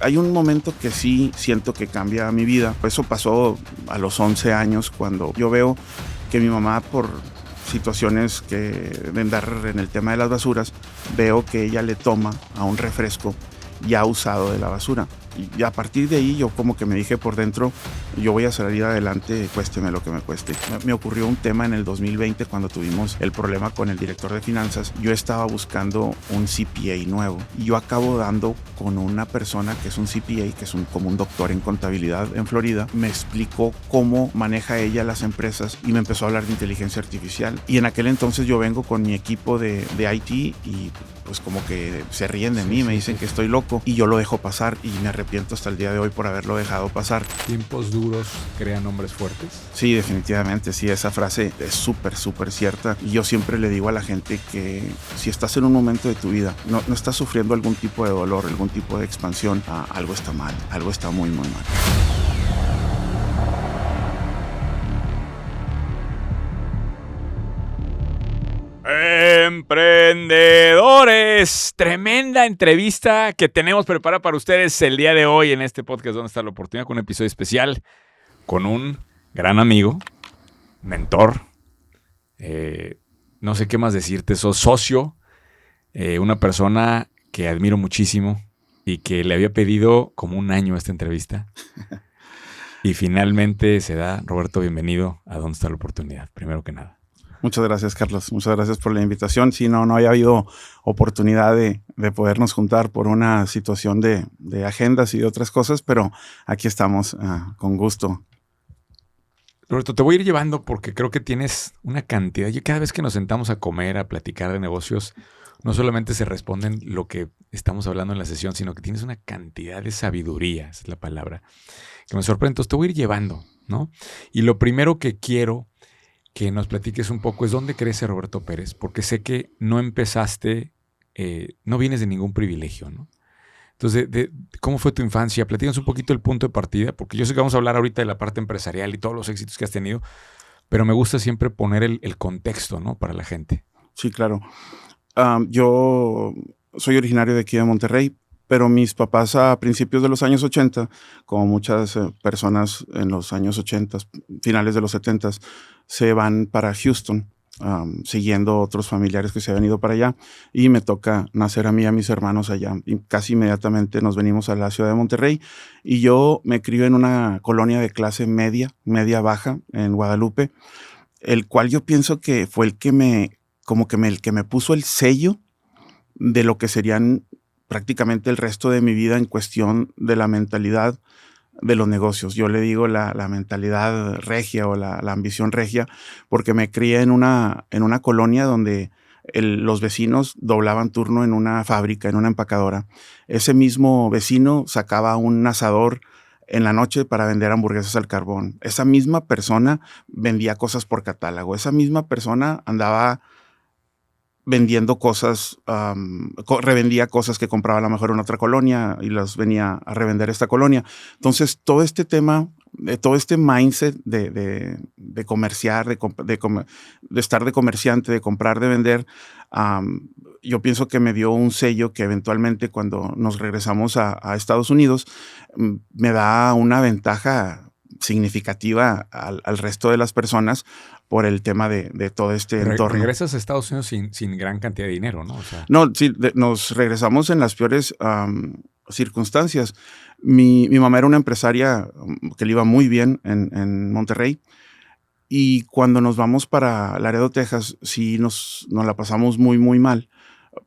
hay un momento que sí siento que cambia mi vida. Eso pasó a los 11 años cuando yo veo que mi mamá, por situaciones de andar en el tema de las basuras, veo que ella le toma a un refresco ya usado de la basura. Y a partir de ahí yo como que me dije por dentro, yo voy a salir adelante, cuésteme lo que me cueste. Me ocurrió un tema en el 2020 cuando tuvimos el problema con el director de finanzas. Yo estaba buscando un CPA nuevo y yo acabo dando con una persona que es un CPA, que es como un doctor en contabilidad en Florida. Me explicó cómo maneja ella las empresas y me empezó a hablar de inteligencia artificial. Y en aquel entonces yo vengo con mi equipo de IT y pues como que se ríen de mí, me dicen que estoy loco y yo lo dejo pasar y me arrepiento hasta el día de hoy por haberlo dejado pasar. Tiempos duros crean hombres fuertes. Sí, definitivamente, sí, esa frase es súper cierta. Y yo siempre le digo a la gente que si estás en un momento de tu vida, no estás sufriendo algún tipo de dolor, algún tipo de expansión, algo está mal, algo está muy mal. Emprendedores, tremenda entrevista que tenemos preparada para ustedes el día de hoy en este podcast Donde está la oportunidad, con un episodio especial con un gran amigo, mentor, no sé qué más decirte, sos socio, una persona que admiro muchísimo y que le había pedido como un año esta entrevista y finalmente se da. Roberto, bienvenido a Donde está la oportunidad, primero que nada. Muchas gracias, Carlos. Muchas gracias por la invitación. Sí, no había habido oportunidad de podernos juntar por una situación de agendas y de otras cosas, pero aquí estamos con gusto. Roberto, te voy a ir llevando porque creo que tienes una cantidad. Yo cada vez que nos sentamos a comer, a platicar de negocios, no solamente se responden lo que estamos hablando en la sesión, sino que tienes una cantidad de sabiduría, esa es la palabra, que me sorprende. Entonces te voy a ir llevando, ¿no? Y lo primero que quiero que nos platiques un poco es dónde crece Roberto Pérez, porque sé que no empezaste, no vienes de ningún privilegio, ¿no? Entonces, ¿cómo fue tu infancia? Platícanos un poquito el punto de partida, porque yo sé que vamos a hablar ahorita de la parte empresarial y todos los éxitos que has tenido, pero me gusta siempre poner el contexto, ¿no? Para la gente. Sí, claro. Yo soy originario de aquí de Monterrey, pero mis papás a principios de los años 80, como muchas personas en los años 80, finales de los 70, se van para Houston, siguiendo otros familiares que se habían ido para allá, y me toca nacer a mí y a mis hermanos allá. Y casi inmediatamente nos venimos a la ciudad de Monterrey, y yo me crié en una colonia de clase media baja, en Guadalupe, el cual yo pienso que fue el que me puso el sello de lo que serían prácticamente el resto de mi vida en cuestión de la mentalidad de los negocios. Yo le digo la mentalidad regia o la ambición regia, porque me crié en una colonia donde los vecinos doblaban turno en una fábrica, en una empacadora. Ese mismo vecino sacaba un asador en la noche para vender hamburguesas al carbón. Esa misma persona vendía cosas por catálogo. Esa misma persona andaba vendiendo cosas, revendía cosas que compraba a lo mejor en otra colonia y las venía a revender esta colonia. Entonces, todo este tema, todo este mindset de comerciar, de estar de comerciante, de comprar, de vender, yo pienso que me dio un sello que eventualmente cuando nos regresamos a Estados Unidos, me da una ventaja significativa al resto de las personas por el tema de todo este entorno. Regresas a Estados Unidos sin gran cantidad de dinero, ¿no? O sea, no, sí, nos regresamos en las peores circunstancias. Mi mamá era una empresaria que le iba muy bien en Monterrey, y cuando nos vamos para Laredo, Texas, sí nos la pasamos muy mal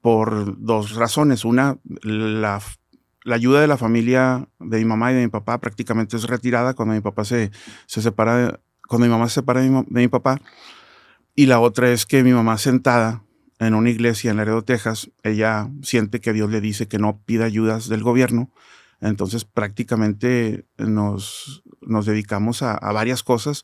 por dos razones. Una, la ayuda de la familia de mi mamá y de mi papá prácticamente es retirada cuando mi papá se separa, cuando mi mamá se separa de mi papá. Y la otra es que mi mamá, sentada en una iglesia en Laredo, Texas, ella siente que Dios le dice que no pida ayudas del gobierno. Entonces prácticamente nos dedicamos a varias cosas.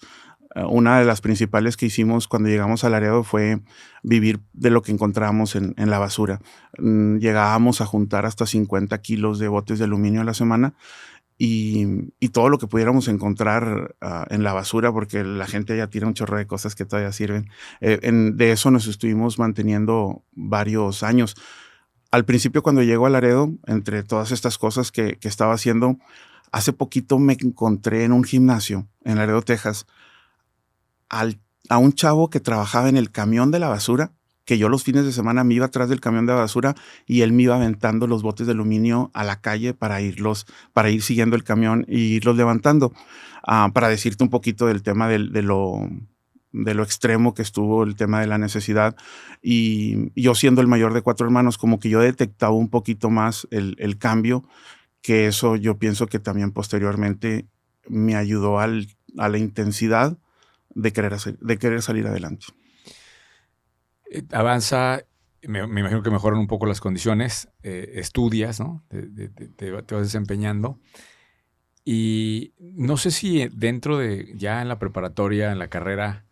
Una de las principales que hicimos cuando llegamos a Laredo fue vivir de lo que encontrábamos en la basura. Llegábamos a juntar hasta 50 kilos de botes de aluminio a la semana, y todo lo que pudiéramos encontrar en la basura, porque la gente ya tira un chorro de cosas que todavía sirven. De eso nos estuvimos manteniendo varios años. al principio cuando llego a Laredo, entre todas estas cosas que estaba haciendo, hace poquito me encontré en un gimnasio en Laredo, Texas, al a un chavo que trabajaba en el camión de la basura, que yo los fines de semana me iba atrás del camión de basura y él me iba aventando los botes de aluminio a la calle para ir siguiendo el camión y irlos levantando. Para decirte un poquito del tema de lo extremo que estuvo el tema de la necesidad. Y yo siendo el mayor de 4 hermanos, como que yo detectaba un poquito más el cambio, que eso yo pienso que también posteriormente me ayudó a la intensidad de querer salir adelante. Avanza, me imagino que mejoran un poco las condiciones, estudias, ¿no? Te vas desempeñando. Y no sé si dentro de, ya en la preparatoria, en la carrera,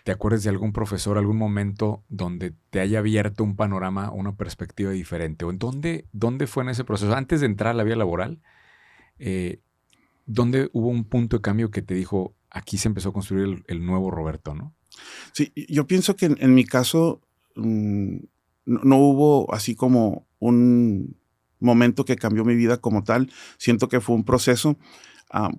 te acuerdas de algún profesor, algún momento donde te haya abierto un panorama, una perspectiva diferente. ¿O en dónde fue en ese proceso? Antes de entrar a la vida laboral, eh, ¿dónde hubo un punto de cambio que te dijo, aquí se empezó a construir el nuevo Roberto, ¿no? Sí, yo pienso que en mi caso, no hubo así como un momento que cambió mi vida como tal. Siento que fue un proceso. Ah,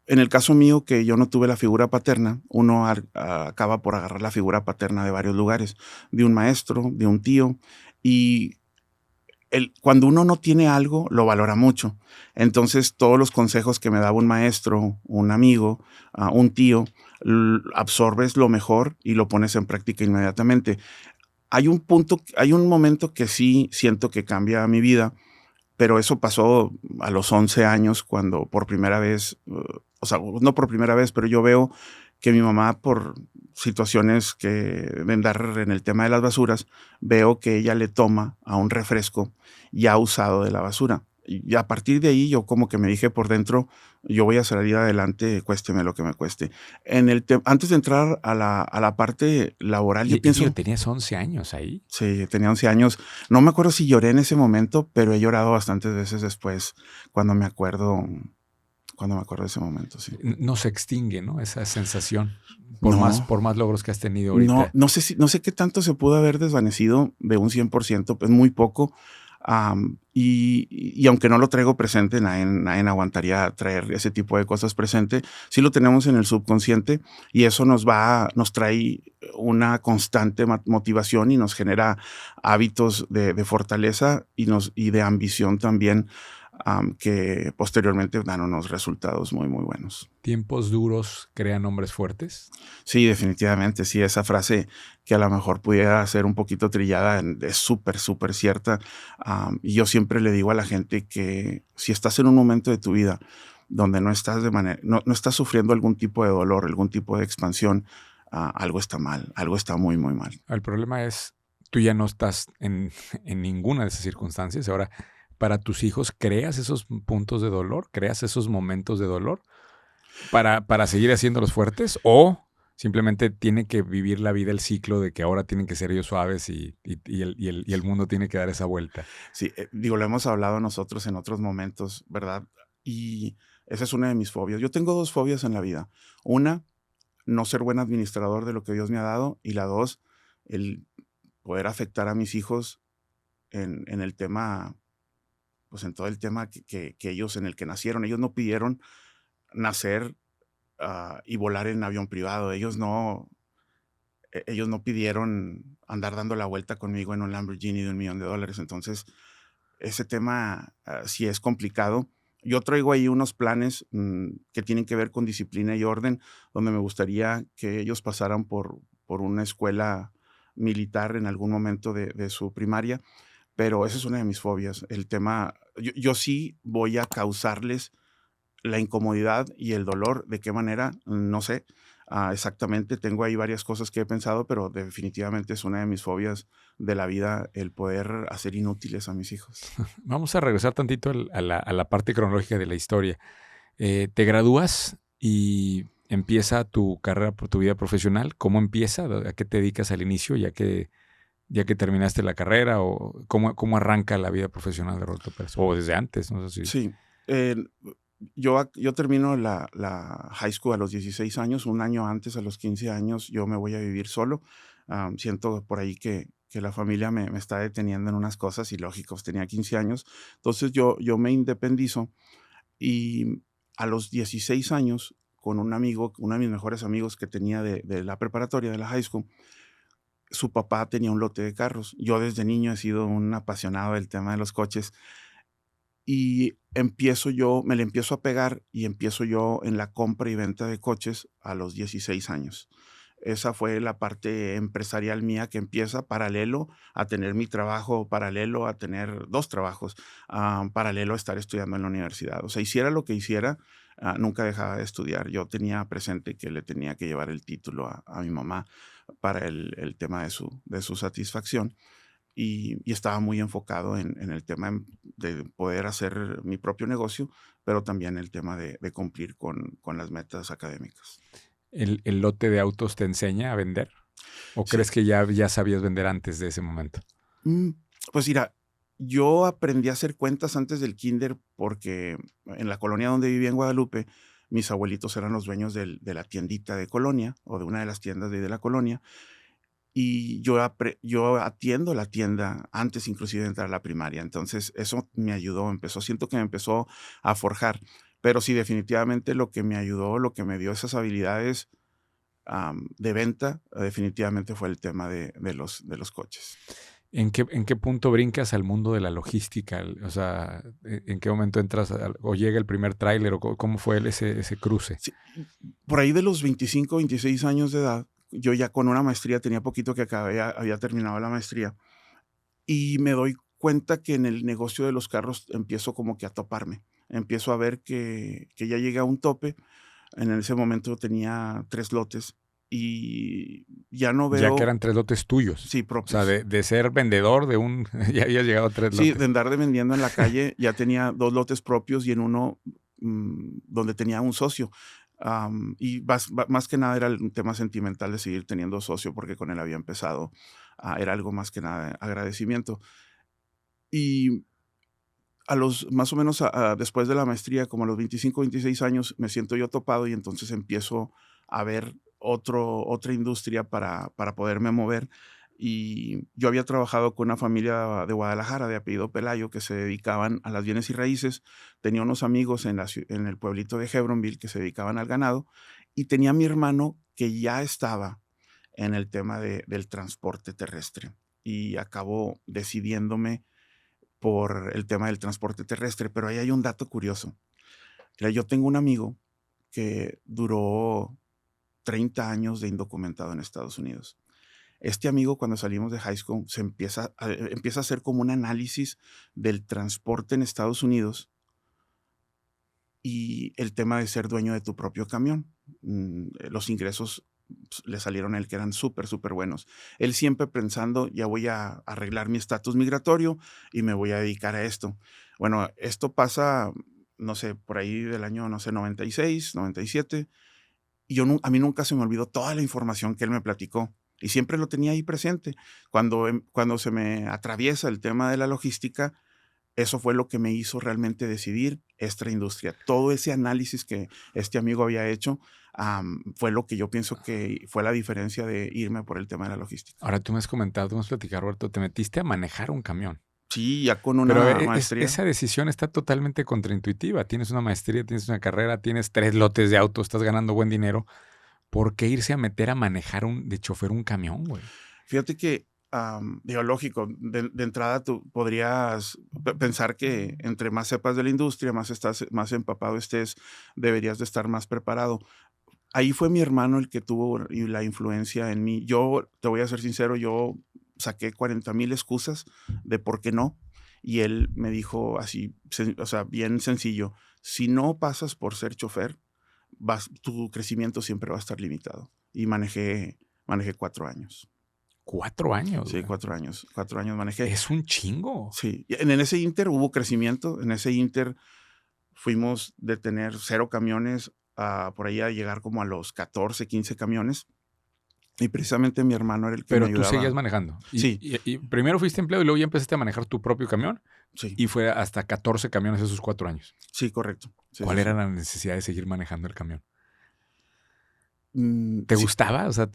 en el caso mío, que yo no tuve la figura paterna, uno acaba por agarrar la figura paterna de varios lugares, de un maestro, de un tío, y cuando uno no tiene algo, lo valora mucho. Entonces, todos los consejos que me daba un maestro, un amigo, un tío, absorbes lo mejor y lo pones en práctica inmediatamente. Hay un momento que sí siento que cambia mi vida, pero eso pasó a los 11 años cuando por primera vez, o sea, no por primera vez, pero yo veo que mi mamá, por situaciones que de andar en el tema de las basuras, veo que ella le toma a un refresco ya usado de la basura. Y a partir de ahí yo como que me dije por dentro, yo voy a salir adelante, cuésteme lo que me cueste. Antes de entrar a la parte laboral, yo Digo, pienso, tenías 11 años ahí. sí, tenía 11 años. No me acuerdo si lloré en ese momento, pero he llorado bastantes veces después cuando me acuerdo, cuando me acuerdo de ese momento, sí. No se extingue, ¿no? Esa sensación, No, por más logros que has tenido no, ahorita. no sé qué tanto se pudo haber desvanecido de un 100%, pues muy poco. Y aunque no lo traigo presente, nadie aguantaría traer ese tipo de cosas presente. Sí lo tenemos en el subconsciente y eso nos trae una constante motivación y nos genera hábitos de fortaleza y de ambición también, que posteriormente dan unos resultados muy, muy buenos. Tiempos duros crean hombres fuertes. Sí, definitivamente, sí, esa frase que a lo mejor pudiera ser un poquito trillada, es súper, súper cierta. Y yo siempre le digo a la gente que si estás en un momento de tu vida donde no estás sufriendo algún tipo de dolor, algún tipo de expansión, algo está mal, algo está muy, muy mal. El problema es, tú ya no estás en ninguna de esas circunstancias. Ahora, para tus hijos, ¿creas esos puntos de dolor? ¿Creas esos momentos de dolor para seguir haciéndolos fuertes? ¿O simplemente tiene que vivir la vida el ciclo de que ahora tienen que ser ellos suaves y el mundo tiene que dar esa vuelta? Sí, digo, lo hemos hablado nosotros en otros momentos, ¿verdad? Y esa es una de mis fobias. Yo tengo 2 fobias en la vida. Una, no ser buen administrador de lo que Dios me ha dado. Y la 2, el poder afectar a mis hijos en el tema, pues en todo el tema que ellos, en el que nacieron. Ellos no pidieron nacer, y volar en avión privado. Ellos no pidieron andar dando la vuelta conmigo en un Lamborghini de $1,000,000. Entonces, ese tema, sí es complicado. Yo traigo ahí unos planes, que tienen que ver con disciplina y orden, donde me gustaría que ellos pasaran por una escuela militar en algún momento de su primaria, pero esa es una de mis fobias. El tema, yo sí voy a causarles la incomodidad y el dolor. ¿De qué manera? No sé, exactamente. Tengo ahí varias cosas que he pensado, pero definitivamente es una de mis fobias de la vida el poder hacer inútiles a mis hijos. Vamos a regresar tantito a la parte cronológica de la historia. Te gradúas y empieza tu carrera, tu vida profesional. ¿Cómo empieza? ¿A qué te dedicas al inicio, ya que terminaste la carrera? ¿O cómo arranca la vida profesional de Roberto Pérez? O desde antes, no sé si. Sí, eh, yo termino la high school a los 16 años. Un año antes, a los 15 años, yo me voy a vivir solo. Siento por ahí que la familia me está deteniendo en unas cosas y lógico, pues tenía 15 años. Entonces yo me independizo y a los 16 años, con un amigo, uno de mis mejores amigos que tenía de la preparatoria, de la high school, su papá tenía un lote de carros. Yo desde niño he sido un apasionado del tema de los coches y me le empiezo a pegar y empiezo yo en la compra y venta de coches a los 16 años. Esa fue la parte empresarial mía que empieza paralelo a tener mi trabajo, paralelo a tener 2 trabajos, paralelo a estar estudiando en la universidad. O sea, hiciera lo que hiciera, nunca dejaba de estudiar. Yo tenía presente que le tenía que llevar el título a mi mamá para el tema de su satisfacción y estaba muy enfocado en el tema de poder hacer mi propio negocio, pero también el tema de cumplir con las metas académicas. ¿El lote de autos te enseña a vender? ¿O Sí. crees que ya sabías vender antes de ese momento? Mm, Pues mira, yo aprendí a hacer cuentas antes del kinder porque en la colonia donde vivía en Guadalupe, mis abuelitos eran los dueños de la tiendita de colonia o de una de las tiendas de la colonia y yo atiendo la tienda antes inclusive de entrar a la primaria. Entonces eso me ayudó, siento que me empezó a forjar. Pero sí, definitivamente lo que me ayudó, lo que me dio esas habilidades de venta, definitivamente fue el tema de los coches. ¿En qué punto brincas al mundo de la logística? O sea, ¿en qué momento entras o llega el primer tráiler o cómo fue ese cruce? Sí, por ahí de los 25, 26 años de edad, yo ya con una maestría, tenía poquito que había terminado la maestría, y me doy cuenta que en el negocio de los carros empiezo como que a toparme. Empiezo a ver que ya llegué a un tope. En ese momento tenía 3 lotes y ya no Ya que veo, eran 3 lotes tuyos. sí, O sea, propios. de ser vendedor de un... ya habías llegado a 3 Sí, de lotes. andar de vendiendo en la calle, ya tenía 2 lotes propios y en uno, donde tenía un socio. Y más que nada era un tema sentimental de seguir teniendo socio, porque con él había empezado, era algo más que nada agradecimiento. Y a los más o menos, después de la maestría, como a los 25, 26 años, me siento yo topado y entonces empiezo a ver otra industria para poderme mover. Y yo había trabajado con una familia de Guadalajara de apellido Pelayo que se dedicaban a las bienes y raíces. Tenía unos amigos en el pueblito de Hebronville que se dedicaban al ganado y tenía a mi hermano que ya estaba en el tema del transporte terrestre y acabo decidiéndome por el tema del transporte terrestre, pero ahí hay un dato curioso. Mira, yo tengo un amigo que duró 30 años de indocumentado en Estados Unidos. Este amigo, cuando salimos de high school, empieza a hacer como un análisis del transporte en Estados Unidos y el tema de ser dueño de tu propio camión. Los ingresos le salieron a él que eran súper, súper buenos. Él siempre pensando, ya voy a arreglar mi estatus migratorio y me voy a dedicar a esto. Bueno, esto pasa, no sé, por ahí del año, no sé, 96, 97. Y a mí nunca se me olvidó toda la información que él me platicó. Y siempre lo tenía ahí presente. Cuando se me atraviesa el tema de la logística, eso fue lo que me hizo realmente decidir esta industria. Todo ese análisis que este amigo había hecho, fue lo que yo pienso que fue la diferencia de irme por el tema de la logística. Ahora tú me has comentado, tú me has platicado, Roberto, te metiste a manejar un camión. Sí, ya con Pero una maestría. esa decisión está totalmente contraintuitiva. Tienes una maestría, tienes una carrera, tienes 3 lotes de auto, estás ganando buen dinero. ¿Por qué irse a meter a manejar de chofer un camión, güey? Fíjate que, digo, lógico, de entrada tú podrías pensar que entre más sepas de la industria, más empapado estés, deberías de estar más preparado. Ahí fue mi hermano el que tuvo la influencia en mí. Yo, te voy a ser sincero, yo saqué 40,000 excusas de por qué no. Y él me dijo así, o sea, bien sencillo, si no pasas por ser chofer, tu crecimiento siempre va a estar limitado. Y manejé 4 años. 4 años, Sí, güey. 4 años. 4 años manejé. Es un chingo. Sí. Y en ese inter hubo crecimiento. En ese inter fuimos de tener 0 camiones a por ahí a llegar como a los 14, 15 camiones. Y precisamente mi hermano era el que me Pero tú seguías ayudaba. manejando. Sí, Y primero fuiste empleado y luego ya empezaste a manejar tu propio camión sí, y fue hasta 14 camiones esos 4 años. sí, correcto. Sí, ¿Cuál sí, era sí. la necesidad de seguir manejando el camión? ¿Te Sí, gustaba? O sea,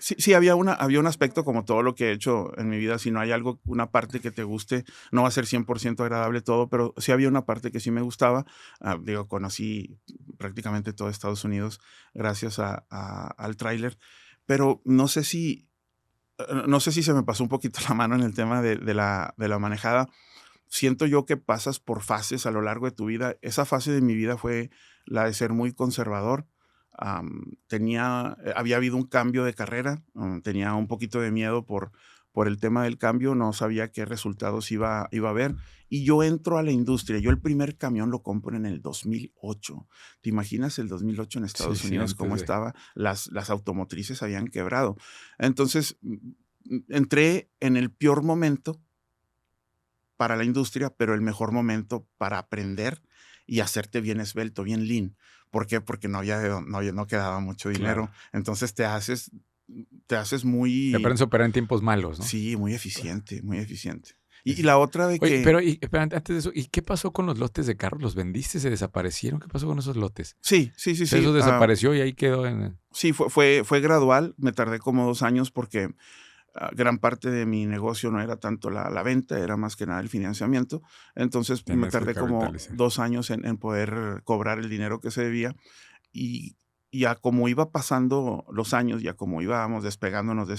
Sí, había un aspecto como todo lo que he hecho en mi vida. Si no hay algo, una parte que te guste, no va a ser 100% agradable todo, pero sí había una parte que sí me gustaba. Conocí prácticamente todo Estados Unidos gracias al tráiler, pero no sé si se me pasó un poquito la mano en el tema de la manejada. Siento yo que pasas por fases a lo largo de tu vida. Esa fase de mi vida fue la de ser muy conservador. Había habido un cambio de carrera, tenía un poquito de miedo por el tema del cambio, no sabía qué resultados iba a haber. Y yo entro a la industria. Yo el primer camión lo compro en el 2008. ¿Te imaginas el 2008 en Estados Sí, Unidos cómo antes de... estaba? Las automotrices habían quebrado. Entonces, entré en el peor momento para la industria, pero el mejor momento para aprender y hacerte bien esbelto, bien lean. ¿Por qué? Porque no quedaba mucho Claro. dinero. Entonces te haces Te aprendes muy, a operar en tiempos malos, ¿no? sí, muy eficiente, muy eficiente. Y Es- la otra de Oye, que, pero espera, antes de eso, ¿y qué pasó con los lotes de carros? ¿Los vendiste? ¿Se desaparecieron? ¿Qué pasó con esos lotes? sí, sí, sí, O sea, sí, eso desapareció y ahí quedó en... sí, fue gradual. Me tardé como 2 años porque gran parte de mi negocio no era tanto la venta, era más que nada el financiamiento. Entonces me Tenías que tardé como capitalizar. 2 años en poder cobrar el dinero que se debía. Y ya como iba pasando los años, ya como íbamos despegándonos de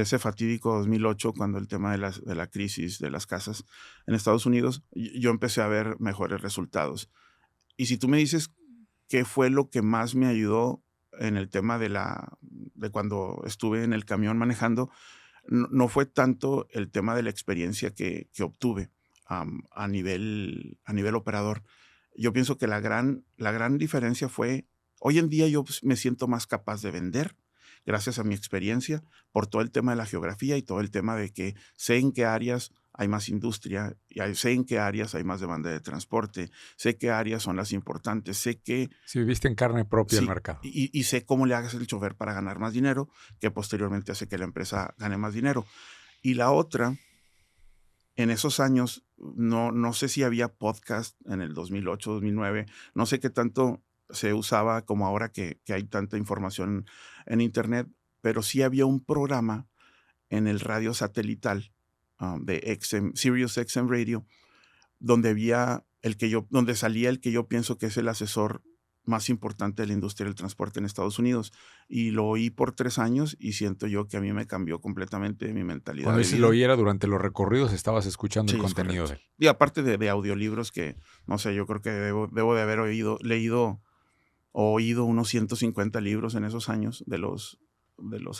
ese fatídico 2008, cuando el tema de la crisis de las casas en Estados Unidos, yo empecé a ver mejores resultados. Y si tú me dices qué fue lo que más me ayudó en el tema de cuando estuve en el camión manejando, no fue tanto el tema de la experiencia que obtuve a nivel operador. Yo pienso que la gran diferencia fue, hoy en día yo pues, me siento más capaz de vender gracias a mi experiencia por todo el tema de la geografía y todo el tema de que sé en qué áreas hay más industria, y sé en qué áreas hay más demanda de transporte, sé qué áreas son las importantes, sé que Si viviste en carne propia el sí, mercado. y sé cómo le hagas el chofer para ganar más dinero, que posteriormente hace que la empresa gane más dinero. Y la otra, en esos años, no sé si había podcast en el 2008, 2009, no sé qué tanto se usaba como ahora que hay tanta información en Internet, pero sí había un programa en el radio satelital de Sirius XM Radio, donde salía el que yo pienso que es el asesor más importante de la industria del transporte en Estados Unidos. Y lo oí por 3 años y siento yo que a mí me cambió completamente mi mentalidad Cuando de dices lo vida. oí era durante los recorridos, estabas escuchando el Sí, es contenido correcto. de él. Y aparte de audiolibros que, no sé, yo creo que debo de haber leído o oído unos 150 libros en esos años de los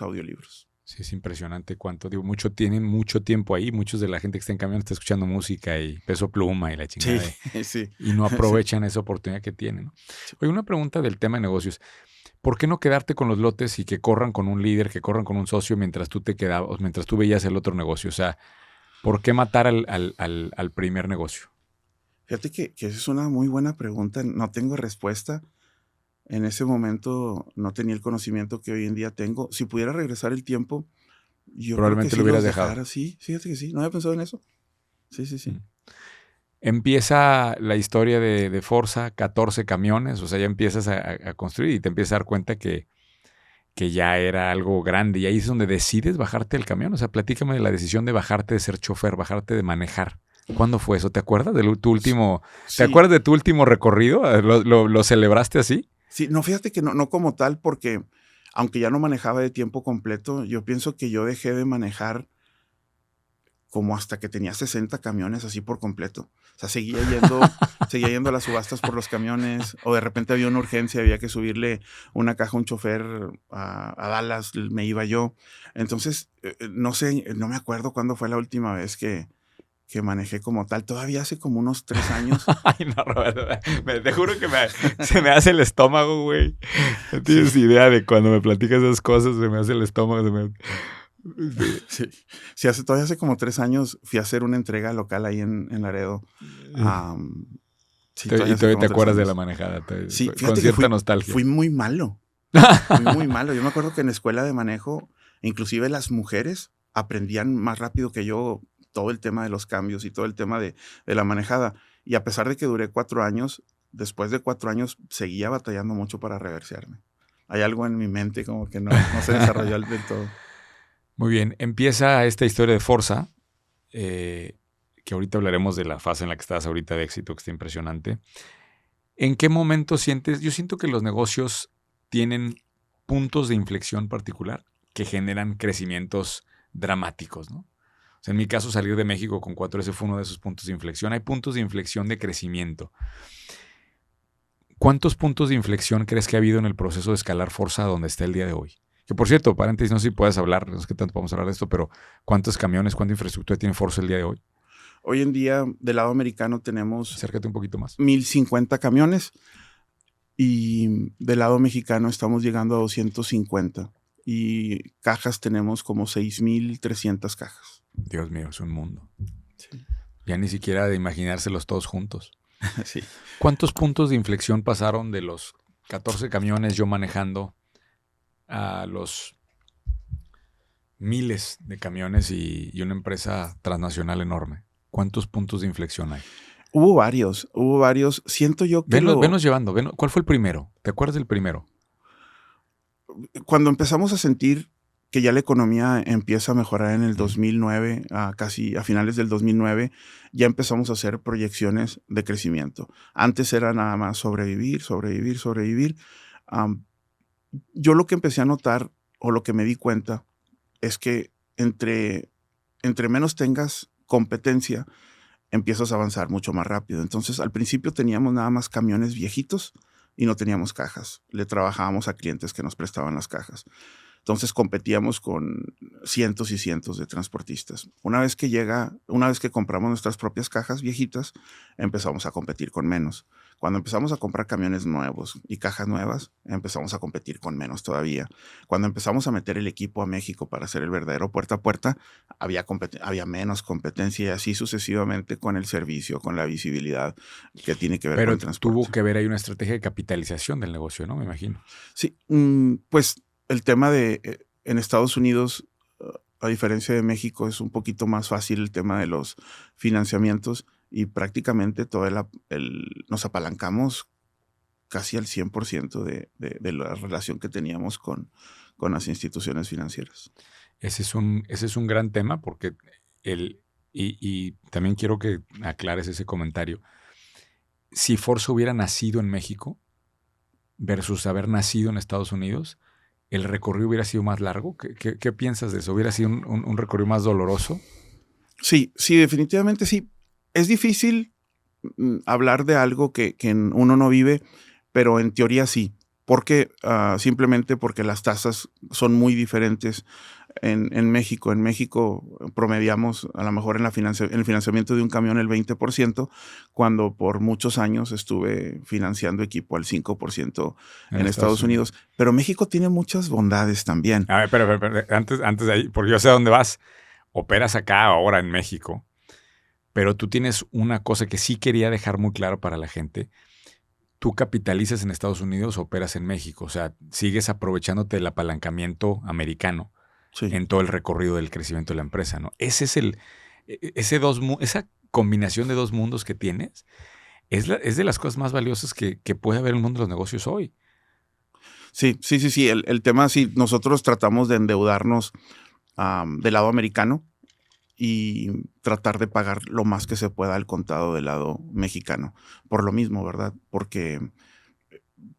audiolibros. Sí, es impresionante cuánto. Digo, tienen mucho tiempo ahí. Muchos de la gente que está en camión está escuchando música y Peso Pluma y la Sí, chingada. sí, Y no sí. aprovechan esa oportunidad que tienen, ¿no? Oye, una pregunta del tema de negocios. ¿Por qué no quedarte con los lotes y que corran con un líder, que corran con un socio mientras tú te quedabas, mientras tú veías el otro negocio? O sea, ¿por qué matar al primer negocio? Fíjate que esa es una muy buena pregunta. No tengo respuesta. En ese momento no tenía el conocimiento que hoy en día tengo. Si pudiera regresar el tiempo, yo creo que Probablemente lo sí hubieras los dejado. dejara. Sí, fíjate que sí. No había pensado en eso. Sí, sí, Mm. sí. Empieza la historia de Forza, 14 camiones, o sea, ya empiezas a construir y te empiezas a dar cuenta que ya era algo grande. Y ahí es donde decides bajarte del camión. O sea, platícame de la decisión de bajarte de ser chofer, bajarte de manejar. ¿Cuándo fue eso? ¿Te acuerdas de tu último, te Sí, acuerdas de tu último recorrido? ¿Lo celebraste así? sí. No, fíjate que no como tal, porque aunque ya no manejaba de tiempo completo, yo pienso que yo dejé de manejar como hasta que tenía 60 camiones así por completo. O sea, seguía yendo a las subastas por los camiones, o de repente había una urgencia, había que subirle una caja a un chofer a Dallas, me iba yo. Entonces, no sé, no me acuerdo cuándo fue la última vez que manejé como tal. Todavía hace como unos 3 años. Ay, no, Roberto. Te juro que se me hace el estómago, güey. No Sí, tienes idea de cuando me platicas esas cosas, se me hace el estómago. Sí. sí. Sí, todavía hace como 3 años fui a hacer una entrega local ahí en Laredo. Am, sí, todavía Y hace todavía te como tres acuerdas de la años. manejada, Sí, con fíjate que cierta fui nostalgia. muy malo. Fui muy malo. Yo me acuerdo que en la escuela de manejo, inclusive las mujeres aprendían más rápido que yo todo el tema de los cambios y todo el tema de la manejada. Y a pesar de que duré 4 años, después de 4 años seguía batallando mucho para reversearme. hay algo en mi mente como que no se desarrolló del todo. Muy bien, empieza esta historia de Forza, que ahorita hablaremos de la fase en la que estás ahorita de éxito, que está impresionante. ¿En qué momento sientes? Yo siento que los negocios tienen puntos de inflexión particular que generan crecimientos dramáticos, ¿no? O sea, en mi caso, salir de México con 4S fue uno de esos puntos de inflexión. Hay puntos de inflexión de crecimiento. ¿Cuántos puntos de inflexión crees que ha habido en el proceso de escalar Forza a donde está el día de hoy? Que por cierto, paréntesis, no sé si puedes hablar, no sé qué tanto podemos hablar de esto, pero ¿cuántos camiones, cuánta infraestructura tiene Forza el día de hoy? Hoy en día, del lado americano, tenemos Acércate un poquito más. 1,050 camiones y del lado mexicano estamos llegando a 250 y cajas tenemos como 6,300 cajas. Dios mío, es un mundo. Sí. Ya ni siquiera de imaginárselos todos juntos. Sí. ¿Cuántos puntos de inflexión pasaron de los 14 camiones yo manejando a los miles de camiones y una empresa transnacional enorme? ¿Cuántos puntos de inflexión hay? Hubo varios. Siento yo que venos llevando. ¿Cuál fue el primero? ¿Te acuerdas del primero? Cuando empezamos a sentir que ya la economía empieza a mejorar en el 2009, casi a finales del 2009, ya empezamos a hacer proyecciones de crecimiento. Antes era nada más sobrevivir. Yo lo que empecé a notar o lo que me di cuenta es que entre menos tengas competencia, empiezas a avanzar mucho más rápido. Entonces, al principio teníamos nada más camiones viejitos y no teníamos cajas. Le trabajábamos a clientes que nos prestaban las cajas. Entonces competíamos con cientos y cientos de transportistas. Una vez que compramos nuestras propias cajas viejitas, empezamos a competir con menos. Cuando empezamos a comprar camiones nuevos y cajas nuevas, empezamos a competir con menos todavía. Cuando empezamos a meter el equipo a México para hacer el verdadero puerta a puerta, había menos competencia y así sucesivamente con el servicio, con la visibilidad que tiene que ver con el transporte. Tuvo que ver ahí una estrategia de capitalización del negocio, ¿no? Me imagino. Sí, pues el tema en Estados Unidos, a diferencia de México, es un poquito más fácil el tema de los financiamientos y prácticamente nos apalancamos casi al 100% de la relación que teníamos con las instituciones financieras. Ese es un gran tema porque y también quiero que aclares ese comentario. Si Forza hubiera nacido en México versus haber nacido en Estados Unidos, ¿el recorrido hubiera sido más largo? ¿Qué piensas de eso? ¿Hubiera sido un recorrido más doloroso? Sí, definitivamente sí. Es difícil hablar de algo que uno no vive, pero en teoría sí. Porque simplemente porque las tasas son muy diferentes en México. En México promediamos a lo mejor en el financiamiento de un camión el 20%, cuando por muchos años estuve financiando equipo al 5% en Estados Unidos. Pero México tiene muchas bondades también. A ver, pero antes de ahí, porque yo sé a dónde vas. Operas acá ahora en México, pero tú tienes una cosa que sí quería dejar muy claro para la gente. Tú capitalizas en Estados Unidos, operas en México. O sea, sigues aprovechándote del apalancamiento americano en todo el recorrido del crecimiento de la empresa, ¿no? Esa combinación de dos mundos que tienes es de las cosas más valiosas que puede haber en el mundo de los negocios hoy. Sí. El tema, sí, nosotros tratamos de endeudarnos del lado americano y tratar de pagar lo más que se pueda al contado del lado mexicano. Por lo mismo, ¿verdad? Porque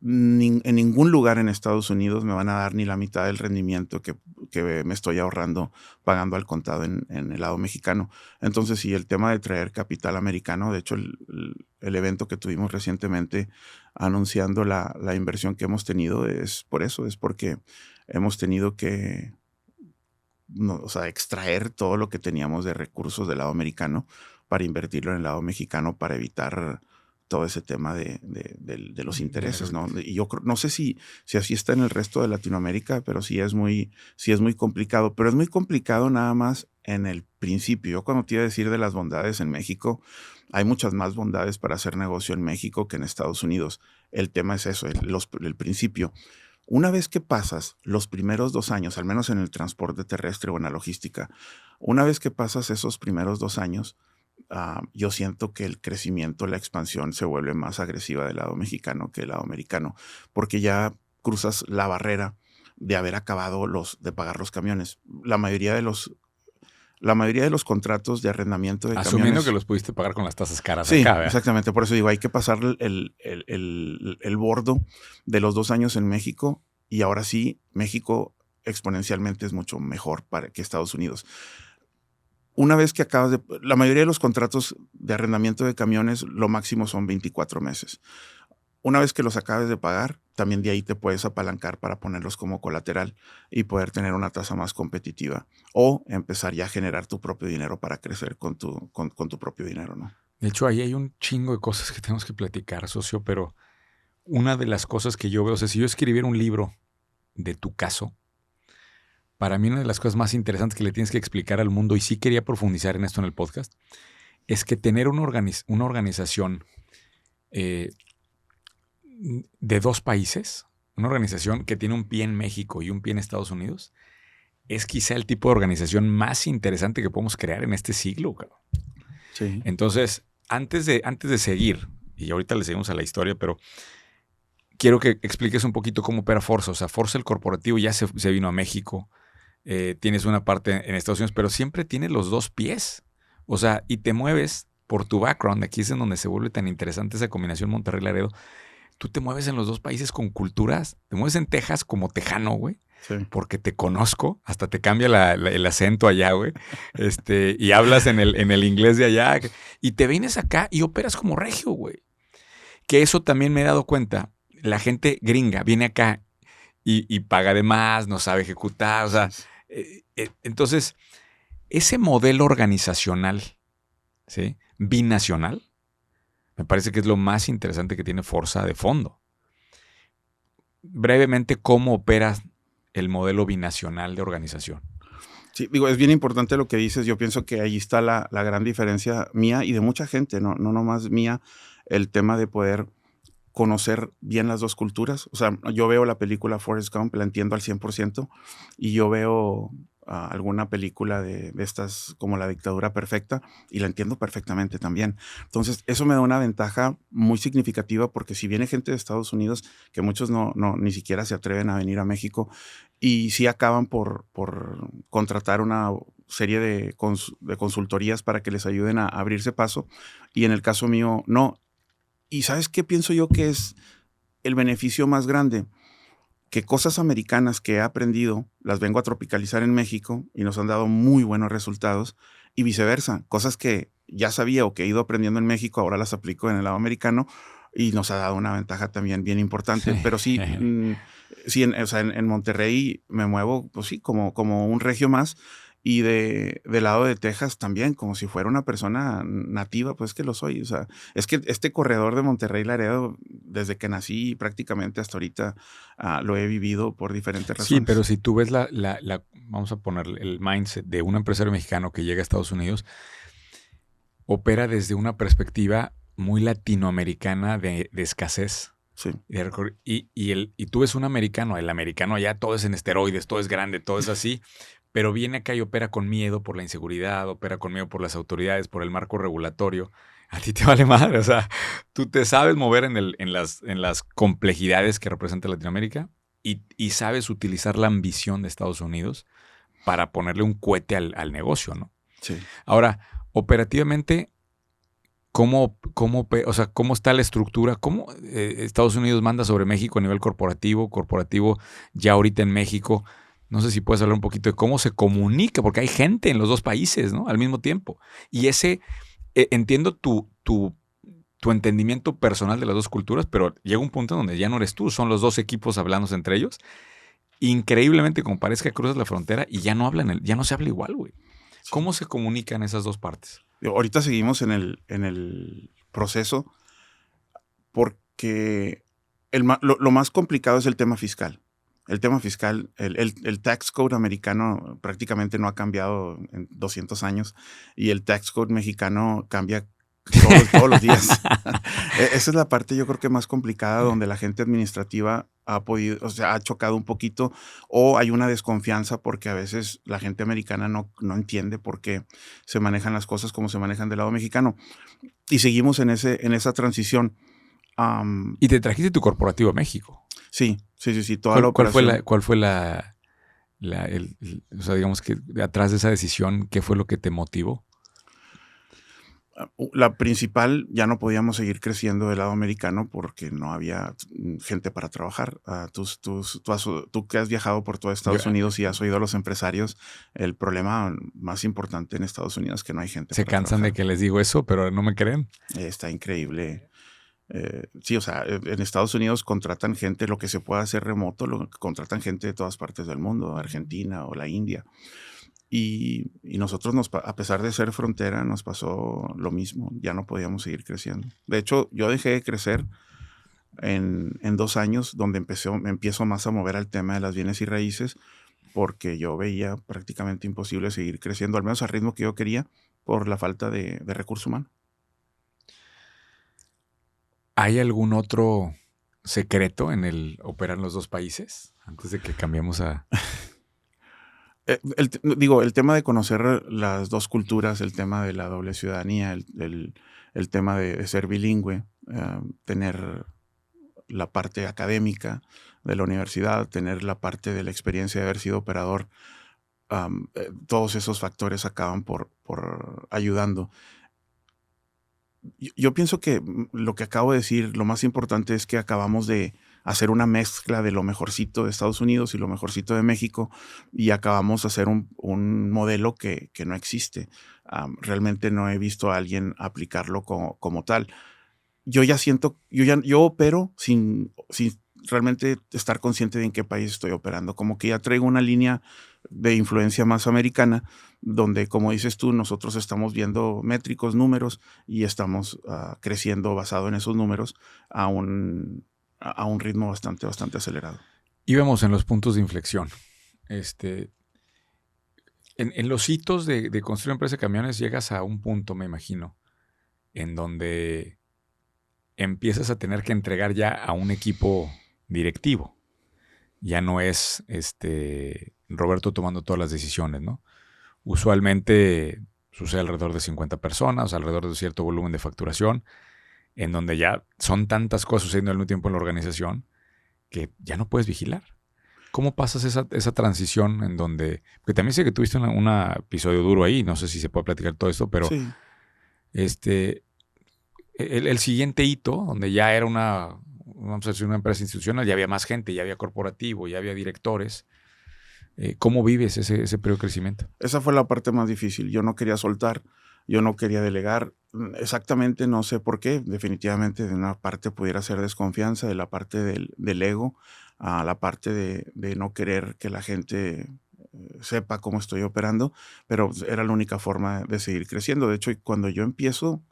en ningún lugar en Estados Unidos me van a dar ni la mitad del rendimiento que me estoy ahorrando pagando al contado en el lado mexicano. Entonces, sí, el tema de traer capital americano, de hecho, el evento que tuvimos recientemente anunciando la inversión que hemos tenido es por eso, es porque hemos tenido que extraer todo lo que teníamos de recursos del lado americano para invertirlo en el lado mexicano para evitar todo ese tema de los intereses, ¿no? Y yo no sé si así está en el resto de Latinoamérica, pero sí es muy complicado. Pero es muy complicado nada más en el principio. Yo cuando te iba a decir de las bondades en México, hay muchas más bondades para hacer negocio en México que en Estados Unidos. El tema es eso, el principio. Una vez que pasas los primeros 2 años, al menos en el transporte terrestre o en la logística, una vez que pasas esos primeros 2 años, yo siento que el crecimiento, la expansión se vuelve más agresiva del lado mexicano que del lado americano, porque ya cruzas la barrera de haber acabado de pagar los camiones. La mayoría de los contratos de arrendamiento de Asumiendo camiones, que los pudiste pagar con las tasas caras sí, acá, ¿verdad? exactamente. Por eso digo, hay que pasar el bordo de los 2 años en México, y ahora sí, México exponencialmente es mucho mejor que Estados Unidos. Una vez que la mayoría de los contratos de arrendamiento de camiones, lo máximo son 24 meses. Una vez que los acabes de pagar, también de ahí te puedes apalancar para ponerlos como colateral y poder tener una tasa más competitiva, o empezar ya a generar tu propio dinero para crecer con tu propio dinero, ¿no? De hecho, ahí hay un chingo de cosas que tenemos que platicar, socio, pero una de las cosas que yo veo, o sea, si yo escribiera un libro de tu caso, para mí una de las cosas más interesantes que le tienes que explicar al mundo, y sí quería profundizar en esto en el podcast, es que tener una organización de 2 países, una organización que tiene un pie en México y un pie en Estados Unidos, es quizá el tipo de organización más interesante que podemos crear en este siglo, cabrón. Sí. Entonces, antes de seguir, y ahorita le seguimos a la historia, pero quiero que expliques un poquito cómo opera Forza. O sea, Forza, el corporativo, ya se vino a México. Tienes una parte en Estados Unidos, pero siempre tiene los 2 pies. O sea, y te mueves por tu background. Aquí es en donde se vuelve tan interesante esa combinación Monterrey-Laredo. Tú te mueves en los 2 países con culturas. Te mueves en Texas como tejano, güey. Sí. Porque te conozco. Hasta te cambia el acento allá, güey. Y hablas en el inglés de allá. Y te vienes acá y operas como regio, güey. Que eso también me he dado cuenta. La gente gringa viene acá y paga de más, no sabe ejecutar. O sea, entonces, ese modelo organizacional, ¿sí?, binacional, me parece que es lo más interesante que tiene Forza de fondo. Brevemente, ¿cómo opera el modelo binacional de organización? Sí, digo, es bien importante lo que dices. Yo pienso que ahí está la gran diferencia mía y de mucha gente, no nomás mía, el tema de poder conocer bien las 2 culturas. O sea, yo veo la película Forrest Gump, la entiendo al 100%, y yo veo alguna película de estas como La Dictadura Perfecta, y la entiendo perfectamente también. Entonces, eso me da una ventaja muy significativa, porque si viene gente de Estados Unidos, que muchos ni siquiera se atreven a venir a México, y sí acaban por contratar una serie de consultorías para que les ayuden a abrirse paso, y en el caso mío, no. ¿Y sabes qué pienso yo que es el beneficio más grande? Que cosas americanas que he aprendido las vengo a tropicalizar en México y nos han dado muy buenos resultados, y viceversa. Cosas que ya sabía o que he ido aprendiendo en México, ahora las aplico en el lado americano y nos ha dado una ventaja también bien importante. Pero sí, sí, o sea, en Monterrey me muevo, pues sí, como un regio más. Y del lado de Texas también, como si fuera una persona nativa, pues que lo soy. O sea, es que este corredor de Monterrey-Laredo, desde que nací prácticamente hasta ahorita, lo he vivido por diferentes razones. Sí, pero si tú ves vamos a poner el mindset de un empresario mexicano que llega a Estados Unidos, opera desde una perspectiva muy latinoamericana de escasez. Sí. Y tú ves un americano, el americano allá todo es en esteroides, todo es grande, todo es así, pero viene acá y opera con miedo por la inseguridad, opera con miedo por las autoridades, por el marco regulatorio. A ti te vale madre, o sea, tú te sabes mover en las complejidades que representa Latinoamérica y sabes utilizar la ambición de Estados Unidos para ponerle un cohete al negocio, ¿no? Sí. Ahora, operativamente, ¿cómo está la estructura? ¿Cómo Estados Unidos manda sobre México a nivel corporativo ya ahorita en México? No sé si puedes hablar un poquito de cómo se comunica, porque hay gente en los 2 países, ¿no?, al mismo tiempo. Y entiendo tu entendimiento personal de las 2 culturas, pero llega un punto en donde ya no eres tú, son los 2 equipos hablándose entre ellos. Increíblemente, como parezca, cruzas la frontera y ya no se habla igual, güey. Sí. ¿Cómo se comunican esas 2 partes? Ahorita seguimos en el proceso, porque lo más complicado es el tema fiscal. El tema fiscal, el tax code americano prácticamente no ha cambiado en 200 años, y el tax code mexicano cambia todos los días. Esa es la parte, yo creo que más complicada, donde la gente administrativa ha chocado un poquito, o hay una desconfianza porque a veces la gente americana no entiende por qué se manejan las cosas como se manejan del lado mexicano. Y seguimos en esa transición. Y te trajiste tu corporativo a México. Sí. Toda la operación. ¿Cuál fue o sea, digamos que atrás de esa decisión, qué fue lo que te motivó? La principal, ya no podíamos seguir creciendo del lado americano porque no había gente para trabajar. Tú que has viajado por todo Estados Unidos y has oído a los empresarios, el problema más importante en Estados Unidos es que no hay gente Se para cansan trabajar. de que les digo eso, pero no me creen. Está increíble. Sí, o sea, en Estados Unidos contratan gente, lo que se puede hacer remoto, contratan gente de todas partes del mundo, Argentina o la India. Y nosotros, a pesar de ser frontera, nos pasó lo mismo. Ya no podíamos seguir creciendo. De hecho, yo dejé de crecer en 2 años, donde me empiezo más a mover al tema de las bienes y raíces, porque yo veía prácticamente imposible seguir creciendo, al menos al ritmo que yo quería, por la falta de recurso humano. ¿Hay algún otro secreto en el operar en los dos países? Antes de que cambiemos a... El tema de conocer las dos culturas, el tema de la doble ciudadanía, el tema de ser bilingüe, tener la parte académica de la universidad, tener la parte de la experiencia de haber sido operador, todos esos factores acaban por ayudando. Yo pienso que lo que acabo de decir, lo más importante es que acabamos de hacer una mezcla de lo mejorcito de Estados Unidos y lo mejorcito de México, y acabamos de hacer un modelo que no existe. Realmente no he visto a alguien aplicarlo como tal. Yo opero sin realmente estar consciente de en qué país estoy operando. Como que ya traigo una línea de influencia más americana, donde, como dices tú, nosotros estamos viendo métricos, números, y estamos creciendo basado en esos números a un ritmo bastante acelerado. Íbamos en los puntos de inflexión. En los hitos de construir una empresa de camiones llegas a un punto, me imagino, en donde empiezas a tener que entregar ya a un equipo directivo. Ya no es Roberto tomando todas las decisiones, ¿no? Usualmente sucede alrededor de 50 personas, alrededor de cierto volumen de facturación, en donde ya son tantas cosas sucediendo al mismo tiempo en la organización que ya no puedes vigilar. ¿Cómo pasas esa transición en donde... Porque también sé que tuviste un episodio duro ahí, no sé si se puede platicar todo esto, pero sí. El siguiente hito, donde ya era vamos a decir, una empresa institucional, ya había más gente, ya había corporativo, ya había directores. ¿Cómo vives ese periodo de crecimiento? Esa fue la parte más difícil. Yo no quería soltar, yo no quería delegar. Exactamente, no sé por qué. Definitivamente de una parte pudiera ser desconfianza, de la parte del ego, a la parte de no querer que la gente sepa cómo estoy operando, pero era la única forma de seguir creciendo. De hecho, cuando yo empiezo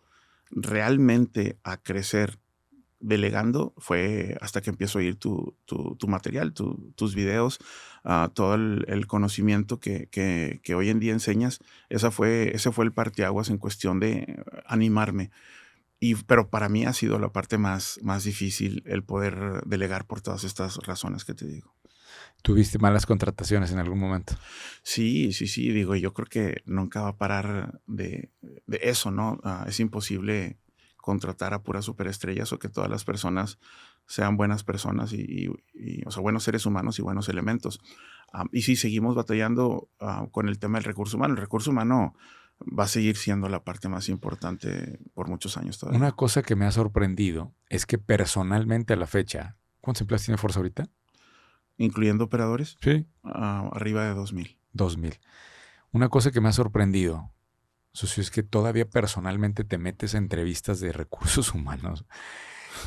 realmente a crecer delegando, fue hasta que empiezo a oír tu material, tus videos, todo el conocimiento que hoy en día enseñas. Ese fue el parteaguas en cuestión de animarme. Pero para mí ha sido la parte más difícil, el poder delegar por todas estas razones que te digo. ¿Tuviste malas contrataciones en algún momento? Sí. Digo, yo creo que nunca va a parar de eso, ¿no? Es imposible contratar a puras superestrellas o que todas las personas sean buenas personas o sea, buenos seres humanos y buenos elementos. Y sí, seguimos batallando con el tema del recurso humano. El recurso humano va a seguir siendo la parte más importante por muchos años todavía. Una cosa que me ha sorprendido es que personalmente a la fecha, ¿cuántos empleados tiene Forza ahorita? ¿Incluyendo operadores? Sí. Arriba de 2,000. 2,000. Una cosa que me ha sorprendido, socio, es que todavía personalmente te metes a entrevistas de recursos humanos.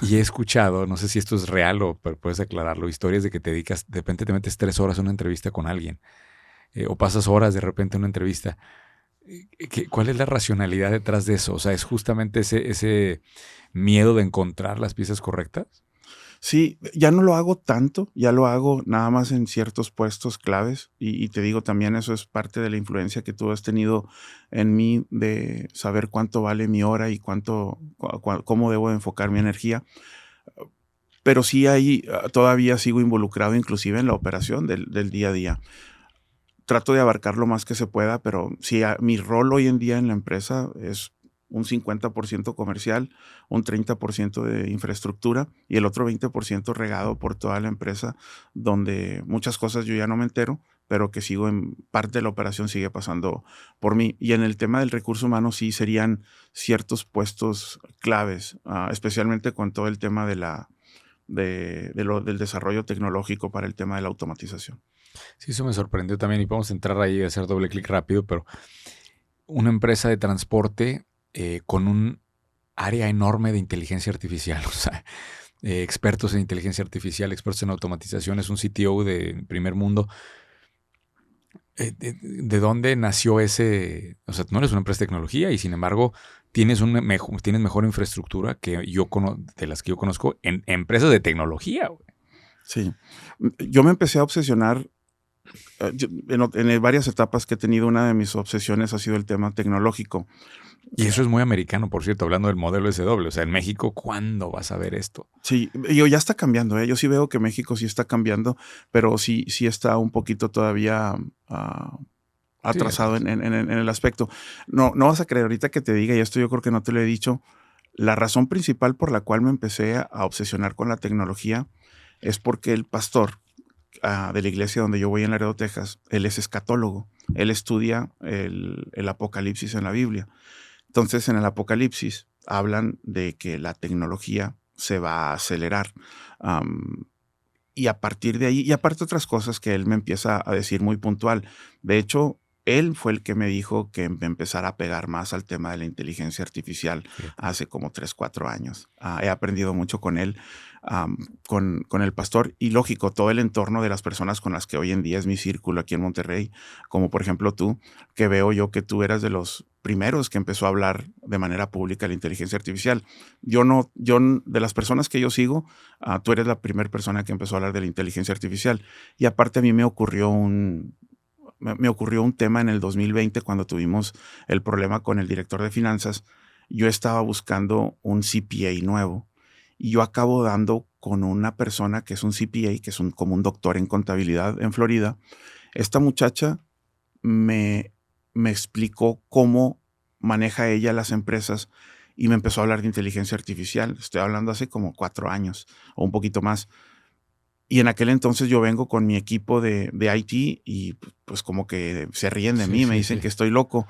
Y he escuchado, no sé si esto es real o pero puedes aclararlo, historias de que te dedicas, de repente te metes 3 horas a una entrevista con alguien. O pasas horas de repente en una entrevista. ¿Cuál es la racionalidad detrás de eso? O sea, ¿es justamente ese miedo de encontrar las piezas correctas? Sí, ya no lo hago tanto, ya lo hago nada más en ciertos puestos claves y te digo también eso es parte de la influencia que tú has tenido en mí de saber cuánto vale mi hora y cómo debo enfocar mi energía. Pero sí ahí todavía sigo involucrado inclusive en la operación del día a día. Trato de abarcar lo más que se pueda, pero sí, mi rol hoy en día en la empresa es un 50% comercial, un 30% de infraestructura y el otro 20% regado por toda la empresa, donde muchas cosas yo ya no me entero, pero que sigo en parte de la operación sigue pasando por mí. Y en el tema del recurso humano sí serían ciertos puestos claves, especialmente con todo el tema del desarrollo tecnológico para el tema de la automatización. Sí, eso me sorprendió también y podemos entrar ahí y hacer doble clic rápido, pero una empresa de transporte con un área enorme de inteligencia artificial, o sea, expertos en inteligencia artificial, expertos en automatización, es un CTO de primer mundo. ¿De dónde nació ese? O sea, no eres una empresa de tecnología y sin embargo tienes mejor infraestructura que de las que yo conozco en empresas de tecnología, güey. Sí. Yo me empecé a obsesionar en varias etapas que he tenido. Una de mis obsesiones ha sido el tema tecnológico. Y eso es muy americano, por cierto, hablando del modelo SW. O sea, en México, ¿cuándo vas a ver esto? Sí, ya está cambiando, ¿eh? Yo sí veo que México sí está cambiando, pero sí está un poquito todavía Sí, atrasado en el aspecto. No vas a creer ahorita que te diga, y esto yo creo que no te lo he dicho, la razón principal por la cual me empecé a obsesionar con la tecnología es porque el pastor de la iglesia donde yo voy en Laredo, Texas, él es escatólogo. Él estudia el Apocalipsis en la Biblia. Entonces, en el Apocalipsis hablan de que la tecnología se va a acelerar. Y a partir de ahí, y aparte otras cosas que él me empieza a decir muy puntual. De hecho, él fue el que me dijo que me empezara a pegar más al tema de la inteligencia artificial fíjate. hace como 3, 4 años. He aprendido mucho con él, con el pastor, y lógico, todo el entorno de las personas con las que hoy en día es mi círculo aquí en Monterrey, como por ejemplo tú, que veo yo que tú eras de los primeros que empezó a hablar de manera pública de la inteligencia artificial. De las personas que yo sigo, tú eres la primera persona que empezó a hablar de la inteligencia artificial. Y aparte a mí me ocurrió un tema en el 2020 cuando tuvimos el problema con el director de finanzas. Yo estaba buscando un CPA nuevo y yo acabo dando con una persona que es un CPA, que es como un doctor en contabilidad en Florida. Esta muchacha me explicó cómo maneja ella las empresas y me empezó a hablar de inteligencia artificial. Estoy hablando hace como 4 años o un poquito más. Y en aquel entonces yo vengo con mi equipo de IT y pues como que se ríen de mí, me dicen que estoy loco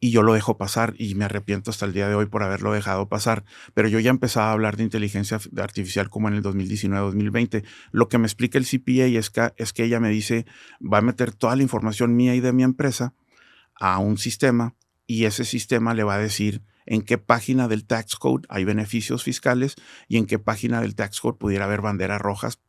y yo lo dejo pasar y me arrepiento hasta el día de hoy por haberlo dejado pasar. Pero yo ya empezaba a hablar de inteligencia artificial como en el 2019, 2020. Lo que me explica el CPA es que ella me dice, va a meter toda la información mía y de mi empresa a un sistema y ese sistema le va a decir en qué página del tax code hay beneficios fiscales y en qué página del tax code pudiera haber banderas rojas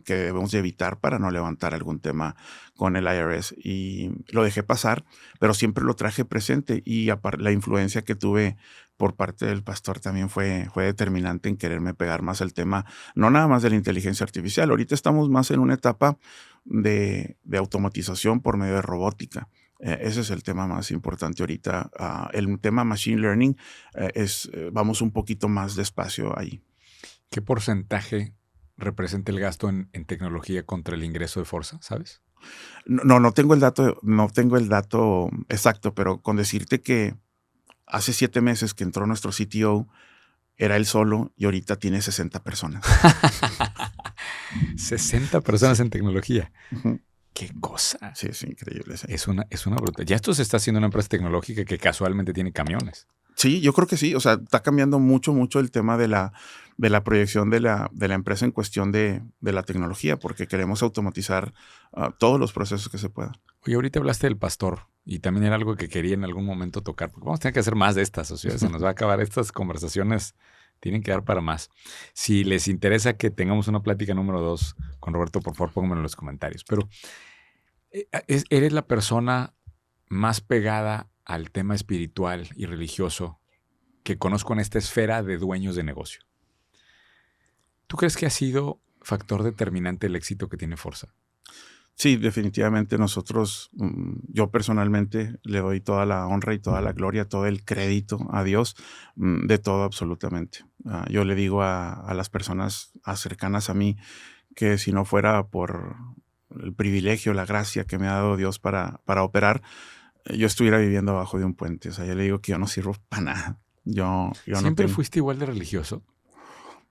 que debemos de evitar para no levantar algún tema con el IRS. Y lo dejé pasar, pero siempre lo traje presente y la influencia que tuve por parte del pastor también fue determinante en quererme pegar más al tema, no nada más de la inteligencia artificial. Ahorita estamos más en una etapa de automatización por medio de robótica. Ese es el tema más importante ahorita. El tema machine learning vamos un poquito más despacio ahí. ¿Qué porcentaje representa el gasto en tecnología contra el ingreso de Forza, sabes? No tengo el dato exacto, pero con decirte que hace 7 meses que entró nuestro CTO, era él solo y ahorita tiene 60 personas. 60 personas en tecnología. Ujú. ¡Qué cosa! Sí, es increíble. Sí. Es una brutal. Ya esto se está haciendo una empresa tecnológica que casualmente tiene camiones. Sí, yo creo que sí. O sea, está cambiando mucho el tema de la proyección de la empresa en cuestión de la tecnología, porque queremos automatizar todos los procesos que se puedan. Oye, ahorita hablaste del pastor y también era algo que quería en algún momento tocar, porque vamos a tener que hacer más de estas, o sea, se nos va a acabar estas conversaciones, tienen que dar para más. Si les interesa que tengamos una plática número 2 con Roberto, por favor, pónganmelo en los comentarios. Pero eres la persona más pegada al tema espiritual y religioso que conozco en esta esfera de dueños de negocio. ¿Tú crees que ha sido factor determinante el éxito que tiene Forza? Sí, definitivamente nosotros, yo personalmente le doy toda la honra y toda la gloria, todo el crédito a Dios de todo absolutamente. Yo le digo a las personas cercanas a mí que si no fuera por el privilegio, la gracia que me ha dado Dios para operar, yo estuviera viviendo abajo de un puente. O sea, yo le digo que yo no sirvo para nada. Yo no ¿Siempre tengo. fuiste igual de religioso?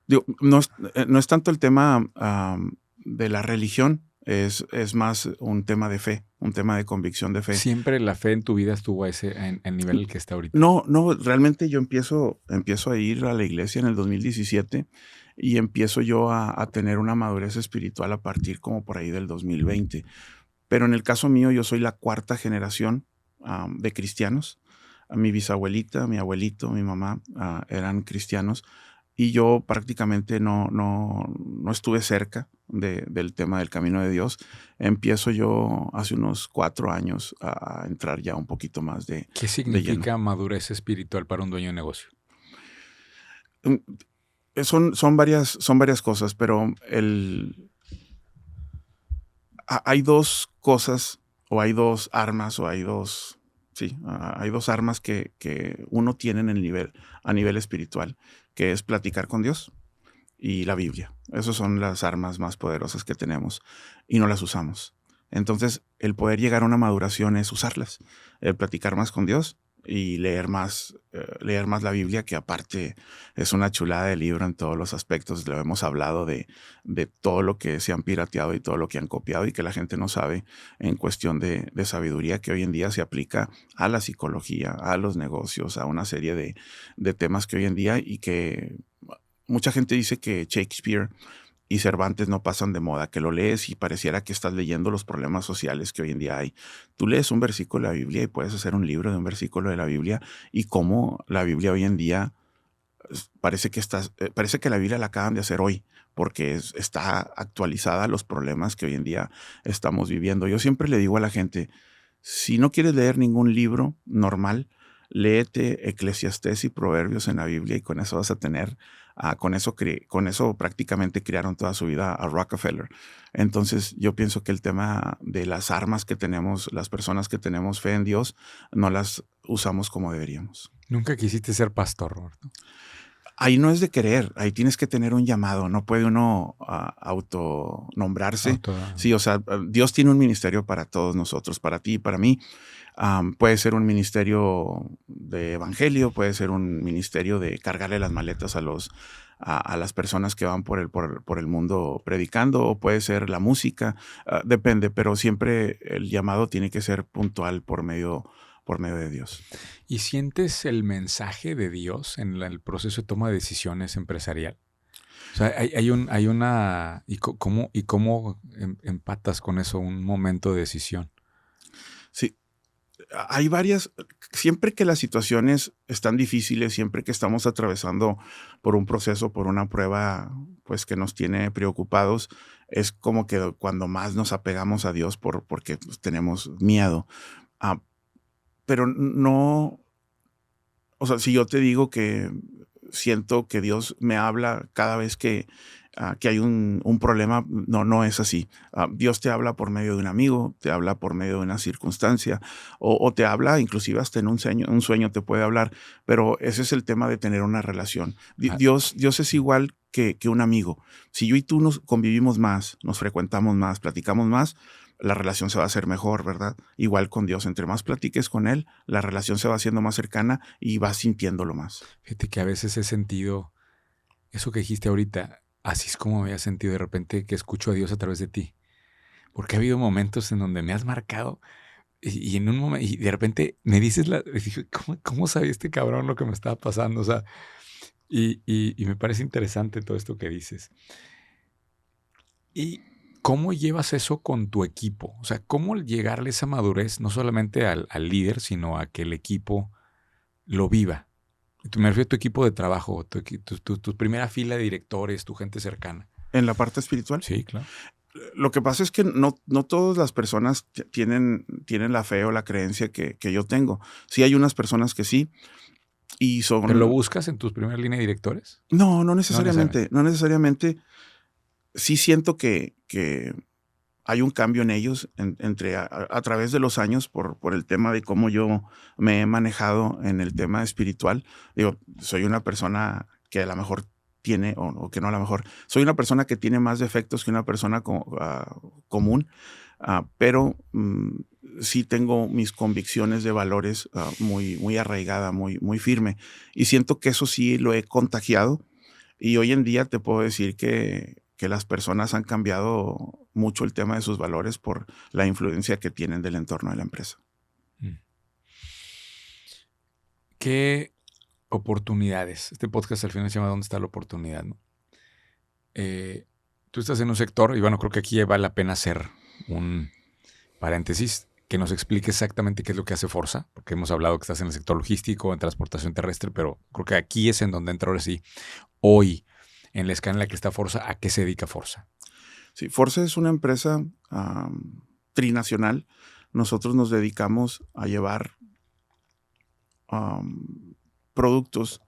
Digo, no es tanto el tema de la religión, es más un tema de fe, un tema de convicción de fe. ¿Siempre la fe en tu vida estuvo a el nivel al que está ahorita? No, no, realmente yo empiezo a ir a la iglesia en el 2017 y empiezo yo a tener una madurez espiritual a partir como por ahí del 2020. Pero en el caso mío, yo soy la cuarta generación de cristianos. A mi bisabuelita, mi abuelito, mi mamá eran cristianos y yo prácticamente no estuve cerca del tema del camino de Dios. Empiezo yo hace unos 4 años a entrar ya un poquito más ¿Qué de lleno. significa madurez espiritual para un dueño de negocio? Mm, son varias cosas, pero hay dos cosas, o hay dos armas, o hay dos, sí, hay dos armas que uno tiene a nivel espiritual, que es platicar con Dios y la Biblia. Esas son las armas más poderosas que tenemos y no las usamos. Entonces, el poder llegar a una maduración es usarlas, el platicar más con Dios y leer más la Biblia, que aparte es una chulada de libro en todos los aspectos. Lo hemos hablado de todo lo que se han pirateado y todo lo que han copiado y que la gente no sabe en cuestión de sabiduría que hoy en día se aplica a la psicología, a los negocios, a una serie de temas que hoy en día y que mucha gente dice que Shakespeare y Cervantes no pasan de moda, que lo lees y pareciera que estás leyendo los problemas sociales que hoy en día hay. Tú lees un versículo de la Biblia y puedes hacer un libro de un versículo de la Biblia y cómo la Biblia hoy en día parece que la Biblia la acaban de hacer hoy, porque está actualizada a los problemas que hoy en día estamos viviendo. Yo siempre le digo a la gente, si no quieres leer ningún libro normal, léete Eclesiastés y Proverbios en la Biblia y con eso vas a tener, con eso prácticamente crearon toda su vida a Rockefeller. Entonces yo pienso que el tema de las armas que tenemos, las personas que tenemos fe en Dios, no las usamos como deberíamos. Nunca quisiste ser pastor, Roberto. Ahí no es de querer, ahí tienes que tener un llamado, no puede uno autonombrarse. Sí, o sea, Dios tiene un ministerio para todos nosotros, para ti y para mí. Puede ser un ministerio de evangelio, puede ser un ministerio de cargarle las maletas a las personas que van por el mundo predicando, o puede ser la música, depende, pero siempre el llamado tiene que ser puntual por medio de Dios. ¿Y sientes el mensaje de Dios en el proceso de toma de decisiones empresarial? O sea, hay una... ¿Y cómo empatas con eso un momento de decisión? Sí, hay varias, siempre que las situaciones están difíciles, siempre que estamos atravesando por un proceso, por una prueba, pues que nos tiene preocupados, es como que cuando más nos apegamos a Dios porque pues, tenemos miedo. Pero no, o sea, si yo te digo que siento que Dios me habla cada vez que hay un problema, no es así. Dios te habla por medio de un amigo, te habla por medio de una circunstancia, o te habla inclusive hasta en un sueño te puede hablar, pero ese es el tema de tener una relación. Dios es igual que un amigo. Si yo y tú nos convivimos más, nos frecuentamos más, platicamos más, la relación se va a hacer mejor, ¿verdad? Igual con Dios, entre más platiques con Él, la relación se va haciendo más cercana y vas sintiéndolo más. Fíjate que a veces he sentido eso que dijiste ahorita, así es como me había sentido de repente que escucho a Dios a través de ti. Porque ha habido momentos en donde me has marcado y en un momento, y de repente me dices, dije, ¿cómo sabía este cabrón lo que me estaba pasando? O sea, y me parece interesante todo esto que dices. ¿Y cómo llevas eso con tu equipo? O sea, ¿cómo llegarle esa madurez no solamente al líder, sino a que el equipo lo viva? Me refiero a tu equipo de trabajo, tu primera fila de directores, tu gente cercana. En la parte espiritual. Sí, claro. Lo que pasa es que no todas las personas tienen la fe o la creencia que yo tengo. Sí hay unas personas que sí. Y son... ¿Pero lo buscas en tus primeras líneas de directores? No necesariamente. No necesariamente. Sí siento que hay un cambio en ellos a través de los años por el tema de cómo yo me he manejado en el tema espiritual. Digo, soy una persona que a lo mejor tiene, o que no a lo mejor, soy una persona que tiene más defectos que una persona común, pero sí tengo mis convicciones de valores muy, muy arraigada, muy, muy firme. Y siento que eso sí lo he contagiado. Y hoy en día te puedo decir que las personas han cambiado mucho el tema de sus valores por la influencia que tienen del entorno de la empresa. ¿Qué oportunidades? Este podcast al final se llama ¿Dónde está la oportunidad? ¿No? Tú estás en un sector, y bueno, creo que aquí vale la pena hacer un paréntesis, que nos explique exactamente qué es lo que hace Forza, porque hemos hablado que estás en el sector logístico, en transportación terrestre, pero creo que aquí es en donde entra ahora sí, hoy, en la escala en la que está Forza, ¿a qué se dedica Forza? Sí, Forza es una empresa trinacional. Nosotros nos dedicamos a llevar productos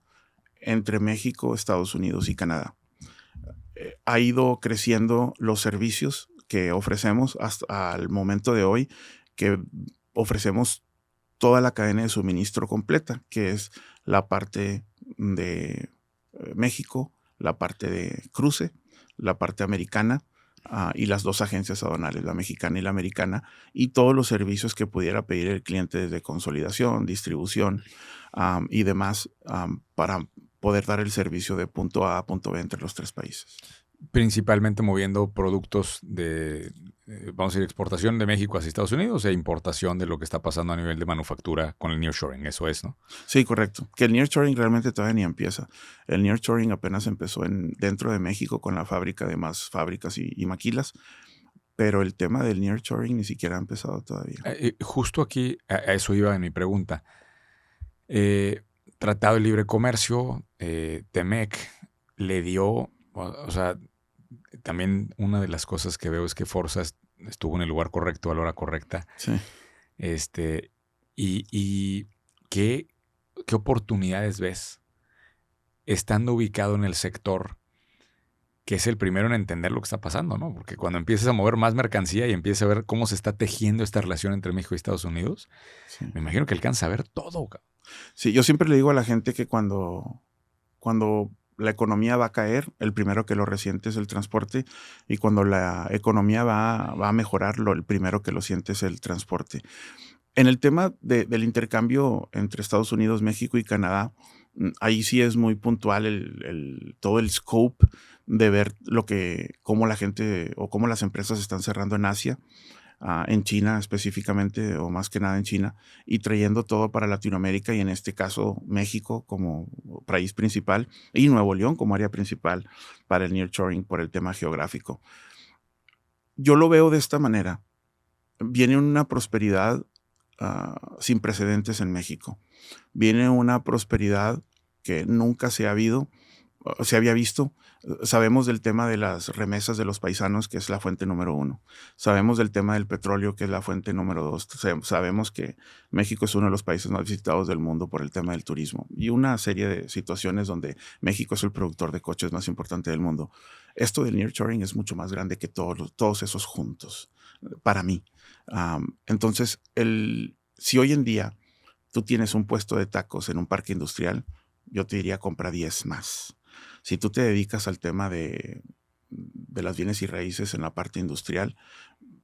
entre México, Estados Unidos y Canadá. Ha ido creciendo los servicios que ofrecemos hasta el momento de hoy, que ofrecemos toda la cadena de suministro completa, que es la parte de México, la parte de cruce, la parte americana y las dos agencias aduanales, la mexicana y la americana, y todos los servicios que pudiera pedir el cliente desde consolidación, distribución y demás para poder dar el servicio de punto A a punto B entre los tres países. Principalmente moviendo productos de, vamos a decir, exportación de México hacia Estados Unidos e importación de lo que está pasando a nivel de manufactura con el nearshoring, eso es, ¿no? Sí, correcto. Que el nearshoring realmente todavía ni empieza. El nearshoring apenas empezó dentro de México con la fábrica de más fábricas y maquilas, pero el tema del nearshoring ni siquiera ha empezado todavía. Justo aquí, a eso iba en mi pregunta. Tratado de Libre Comercio, TEMEC, le dio, o sea, también una de las cosas que veo es que Forza estuvo en el lugar correcto a la hora correcta. Sí. Y ¿qué oportunidades ves estando ubicado en el sector que es el primero en entender lo que está pasando, ¿no? Porque cuando empiezas a mover más mercancía y empiezas a ver cómo se está tejiendo esta relación entre México y Estados Unidos, sí, me imagino que alcanza a ver todo. Sí, yo siempre le digo a la gente que cuando la economía va a caer, el primero que lo resiente es el transporte, y cuando la economía va a mejorar, el primero que lo siente es el transporte. En el tema del intercambio entre Estados Unidos, México y Canadá, ahí sí es muy puntual todo el scope de ver cómo la gente o cómo las empresas están cerrando en Asia, en China específicamente, o más que nada en China, y trayendo todo para Latinoamérica, y en este caso México como país principal y Nuevo León como área principal para el nearshoring por el tema geográfico. Yo lo veo de esta manera. Viene una prosperidad sin precedentes en México. Viene una prosperidad que nunca se había visto. Sabemos del tema de las remesas de los paisanos, que es la fuente número 1. Sabemos del tema del petróleo, que es la fuente número 2. Sabemos que México es uno de los países más visitados del mundo por el tema del turismo y una serie de situaciones donde México es el productor de coches más importante del mundo. Esto del nearshoring es mucho más grande que todos esos juntos, para mí. Entonces, si hoy en día tú tienes un puesto de tacos en un parque industrial, yo te diría compra 10 más. Si tú te dedicas al tema de las bienes y raíces en la parte industrial,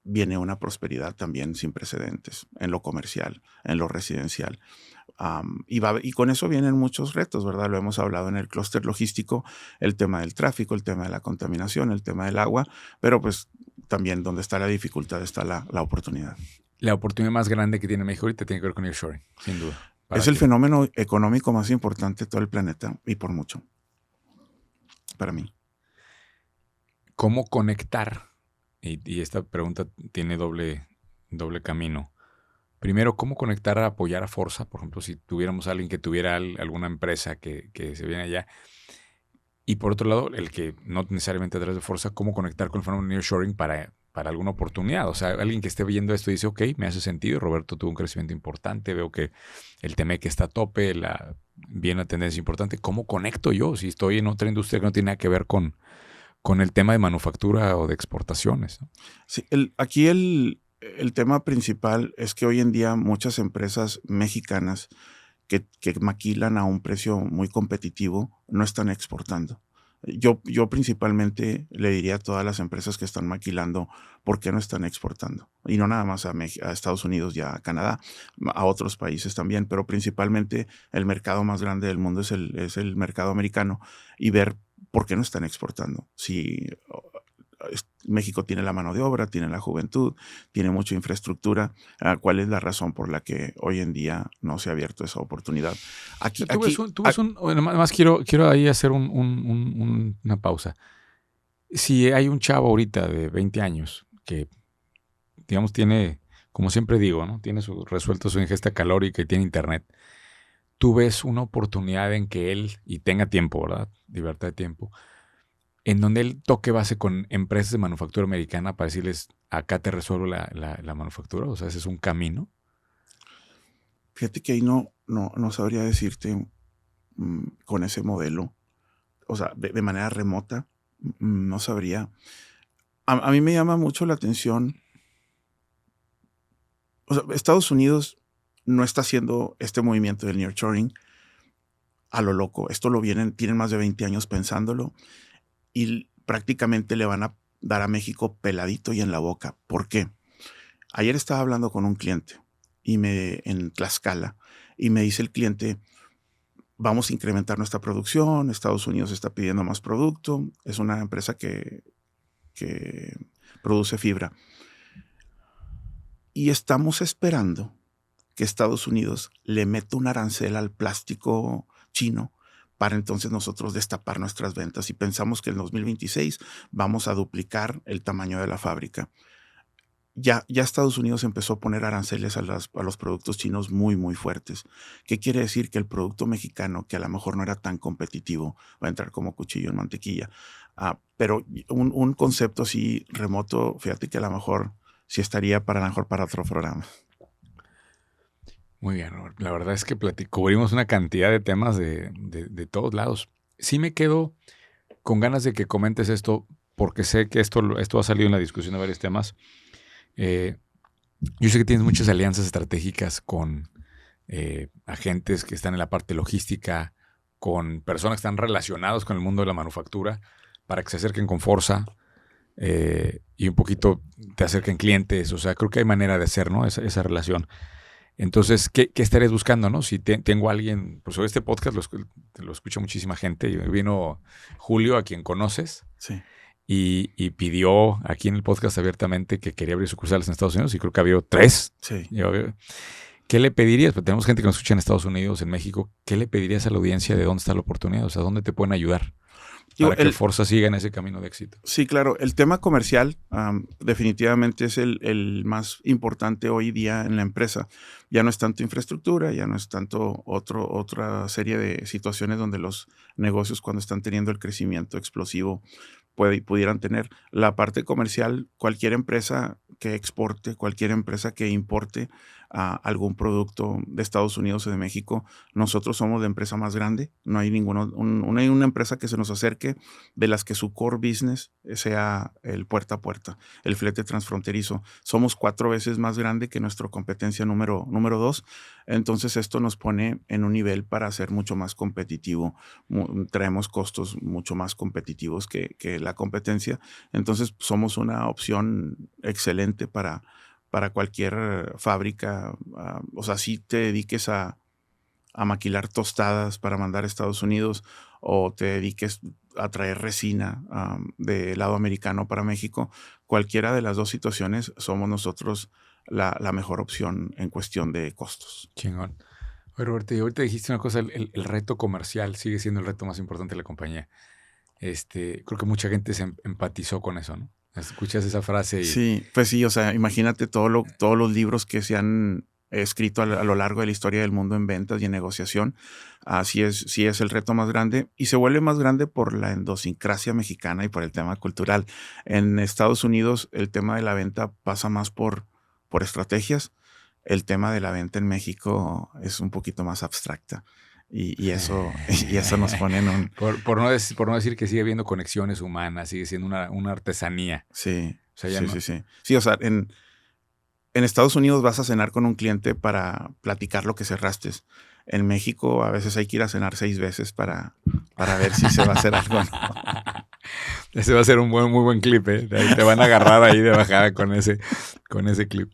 viene una prosperidad también sin precedentes en lo comercial, en lo residencial. Y con eso vienen muchos retos, ¿verdad? Lo hemos hablado en el clúster logístico, el tema del tráfico, el tema de la contaminación, el tema del agua, pero pues también donde está la dificultad está la oportunidad. La oportunidad más grande que tiene México ahorita tiene que ver con el nearshoring, sin duda. Es el fenómeno económico más importante de todo el planeta, y por mucho, para mí. ¿Cómo conectar? Y esta pregunta tiene doble camino. Primero, ¿cómo conectar a apoyar a Forza? Por ejemplo, si tuviéramos a alguien que tuviera alguna empresa que se viene allá. Y por otro lado, el que no necesariamente a través de Forza, ¿cómo conectar con el fenómeno nearshoring para alguna oportunidad? O sea, alguien que esté viendo esto y dice, ok, me hace sentido, Roberto tuvo un crecimiento importante, veo que el TEMEC está a tope, viene una tendencia importante. ¿Cómo conecto yo si estoy en otra industria que no tiene nada que ver con el tema de manufactura o de exportaciones, ¿no? Sí, aquí el tema principal es que hoy en día muchas empresas mexicanas que maquilan a un precio muy competitivo no están exportando. Yo principalmente le diría a todas las empresas que están maquilando por qué no están exportando. Y no nada más a Estados Unidos y a Canadá, a otros países también, pero principalmente el mercado más grande del mundo es el mercado americano, y ver por qué no están exportando. Si México tiene la mano de obra, tiene la juventud, tiene mucha infraestructura, ¿cuál es la razón por la que hoy en día no se ha abierto esa oportunidad? Además quiero ahí hacer una pausa. Si hay un chavo ahorita de 20 años que, digamos, tiene, como siempre digo, ¿no? Tiene resuelto su ingesta calórica y tiene internet, tú ves una oportunidad en que él, y tenga tiempo, ¿verdad? Libertad de tiempo, en donde él toque base con empresas de manufactura americana para decirles, acá te resuelvo la manufactura. O sea, ese es un camino. Fíjate que ahí no sabría decirte con ese modelo, o sea, de manera remota, no sabría. A mí me llama mucho la atención. O sea, Estados Unidos no está haciendo este movimiento del nearshoring a lo loco. Esto tienen más de 20 años pensándolo, y prácticamente le van a dar a México peladito y en la boca. ¿Por qué? Ayer estaba hablando con un cliente en Tlaxcala, y me dice el cliente, vamos a incrementar nuestra producción, Estados Unidos está pidiendo más producto, es una empresa que produce fibra. Y estamos esperando que Estados Unidos le meta un arancel al plástico chino para entonces nosotros destapar nuestras ventas, y pensamos que en 2026 vamos a duplicar el tamaño de la fábrica. Ya Estados Unidos empezó a poner aranceles a los productos chinos muy, muy fuertes. ¿Qué quiere decir? Que el producto mexicano, que a lo mejor no era tan competitivo, va a entrar como cuchillo en mantequilla. Pero un concepto así remoto, fíjate que a lo mejor sí estaría para otro programa. Muy bien, Robert. La verdad es que cubrimos una cantidad de temas de todos lados. Sí me quedo con ganas de que comentes esto, porque sé que esto ha salido en la discusión de varios temas. Yo sé que tienes muchas alianzas estratégicas con agentes que están en la parte logística, con personas que están relacionados con el mundo de la manufactura, para que se acerquen con Forza y un poquito te acerquen clientes. O sea, creo que hay manera de hacer, ¿no? esa relación. Entonces, ¿qué estarías buscando, no? Si tengo a alguien, pues sobre este podcast lo escucha muchísima gente. Vino Julio, a quien conoces, sí, y pidió aquí en el podcast abiertamente que quería abrir sucursales en Estados Unidos, y creo que había 3. Sí. ¿Qué le pedirías? Pues tenemos gente que nos escucha en Estados Unidos, en México. ¿Qué le pedirías a la audiencia de dónde está la oportunidad? O sea, ¿dónde te pueden ayudar para que Forza siga en ese camino de éxito? Sí, claro. El tema comercial definitivamente es el más importante hoy día en la empresa. Ya no es tanto infraestructura, ya no es tanto otra serie de situaciones donde los negocios, cuando están teniendo el crecimiento explosivo, pudieran tener. La parte comercial, cualquier empresa que exporte, cualquier empresa que importe algún producto de Estados Unidos o de México, nosotros somos la empresa más grande. No hay no hay una empresa que se nos acerque de las que su core business sea el puerta a puerta, el flete transfronterizo. Somos 4 veces más grande que nuestra competencia número 2. Entonces esto nos pone en un nivel para ser mucho más competitivo. Traemos costos mucho más competitivos que la competencia. Entonces somos una opción excelente para cualquier fábrica. O sea, si te dediques a maquilar tostadas para mandar a Estados Unidos, o te dediques a traer resina del lado americano para México, cualquiera de las dos situaciones somos nosotros la mejor opción en cuestión de costos. Chingón. Oye, Roberto, y ahorita dijiste una cosa, el reto comercial sigue siendo el reto más importante de la compañía. Creo que mucha gente se empatizó con eso, ¿no? Escuchas esa frase y... Sí, pues sí, o sea, imagínate todos los libros que se han escrito a lo largo de la historia del mundo en ventas y en negociación. Sí es el reto más grande, y se vuelve más grande por la idiosincrasia mexicana y por el tema cultural. En Estados Unidos el tema de la venta pasa más por estrategias. El tema de la venta en México es un poquito más abstracta. Y eso nos pone en un... Por no decir que sigue habiendo conexiones humanas, sigue siendo una artesanía. Sí, o sea, sí. Sí, o sea, en Estados Unidos vas a cenar con un cliente para platicar lo que cerraste. en México a veces hay que ir a cenar 6 veces para ver si se va a hacer algo, ¿no? Ese va a ser un muy buen clip, ¿eh? Te van a agarrar ahí de bajada con ese clip.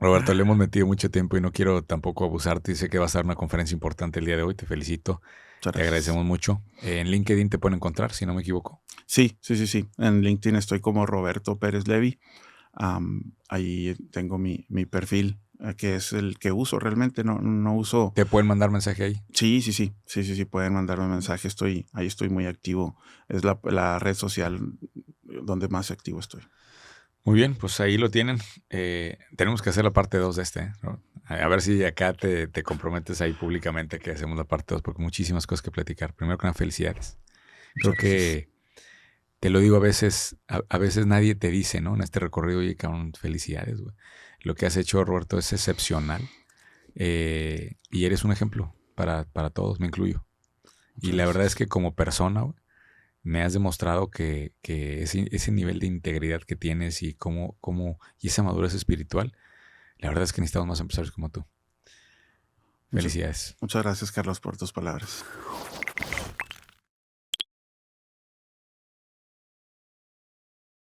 Roberto, le hemos metido mucho tiempo y no quiero tampoco abusarte. Sé que vas a dar una conferencia importante el día de hoy. Te felicito. Te agradecemos mucho. En LinkedIn te pueden encontrar, si no me equivoco. Sí. En LinkedIn estoy como Roberto Pérez Levy. Ahí tengo mi perfil, que es el que uso realmente. No uso. ¿Te pueden mandar mensaje ahí? Sí. Pueden mandarme mensaje. Ahí estoy muy activo. Es la red social donde más activo estoy. Muy bien, pues ahí lo tienen. Tenemos que hacer la parte 2 de este, ¿no? A ver si acá te comprometes ahí públicamente que hacemos la parte 2, porque muchísimas cosas que platicar. Primero que nada, felicidades. Creo que te lo digo a veces nadie te dice, ¿no? En este recorrido, oye, cabrón, felicidades, güey. Lo que has hecho, Roberto, es excepcional. Y eres un ejemplo para todos, me incluyo. Y la verdad es que como persona, güey, me has demostrado que ese nivel de integridad que tienes y y esa madurez espiritual, la verdad es que necesitamos más empresarios como tú. Felicidades. Muchas gracias, Carlos, por tus palabras.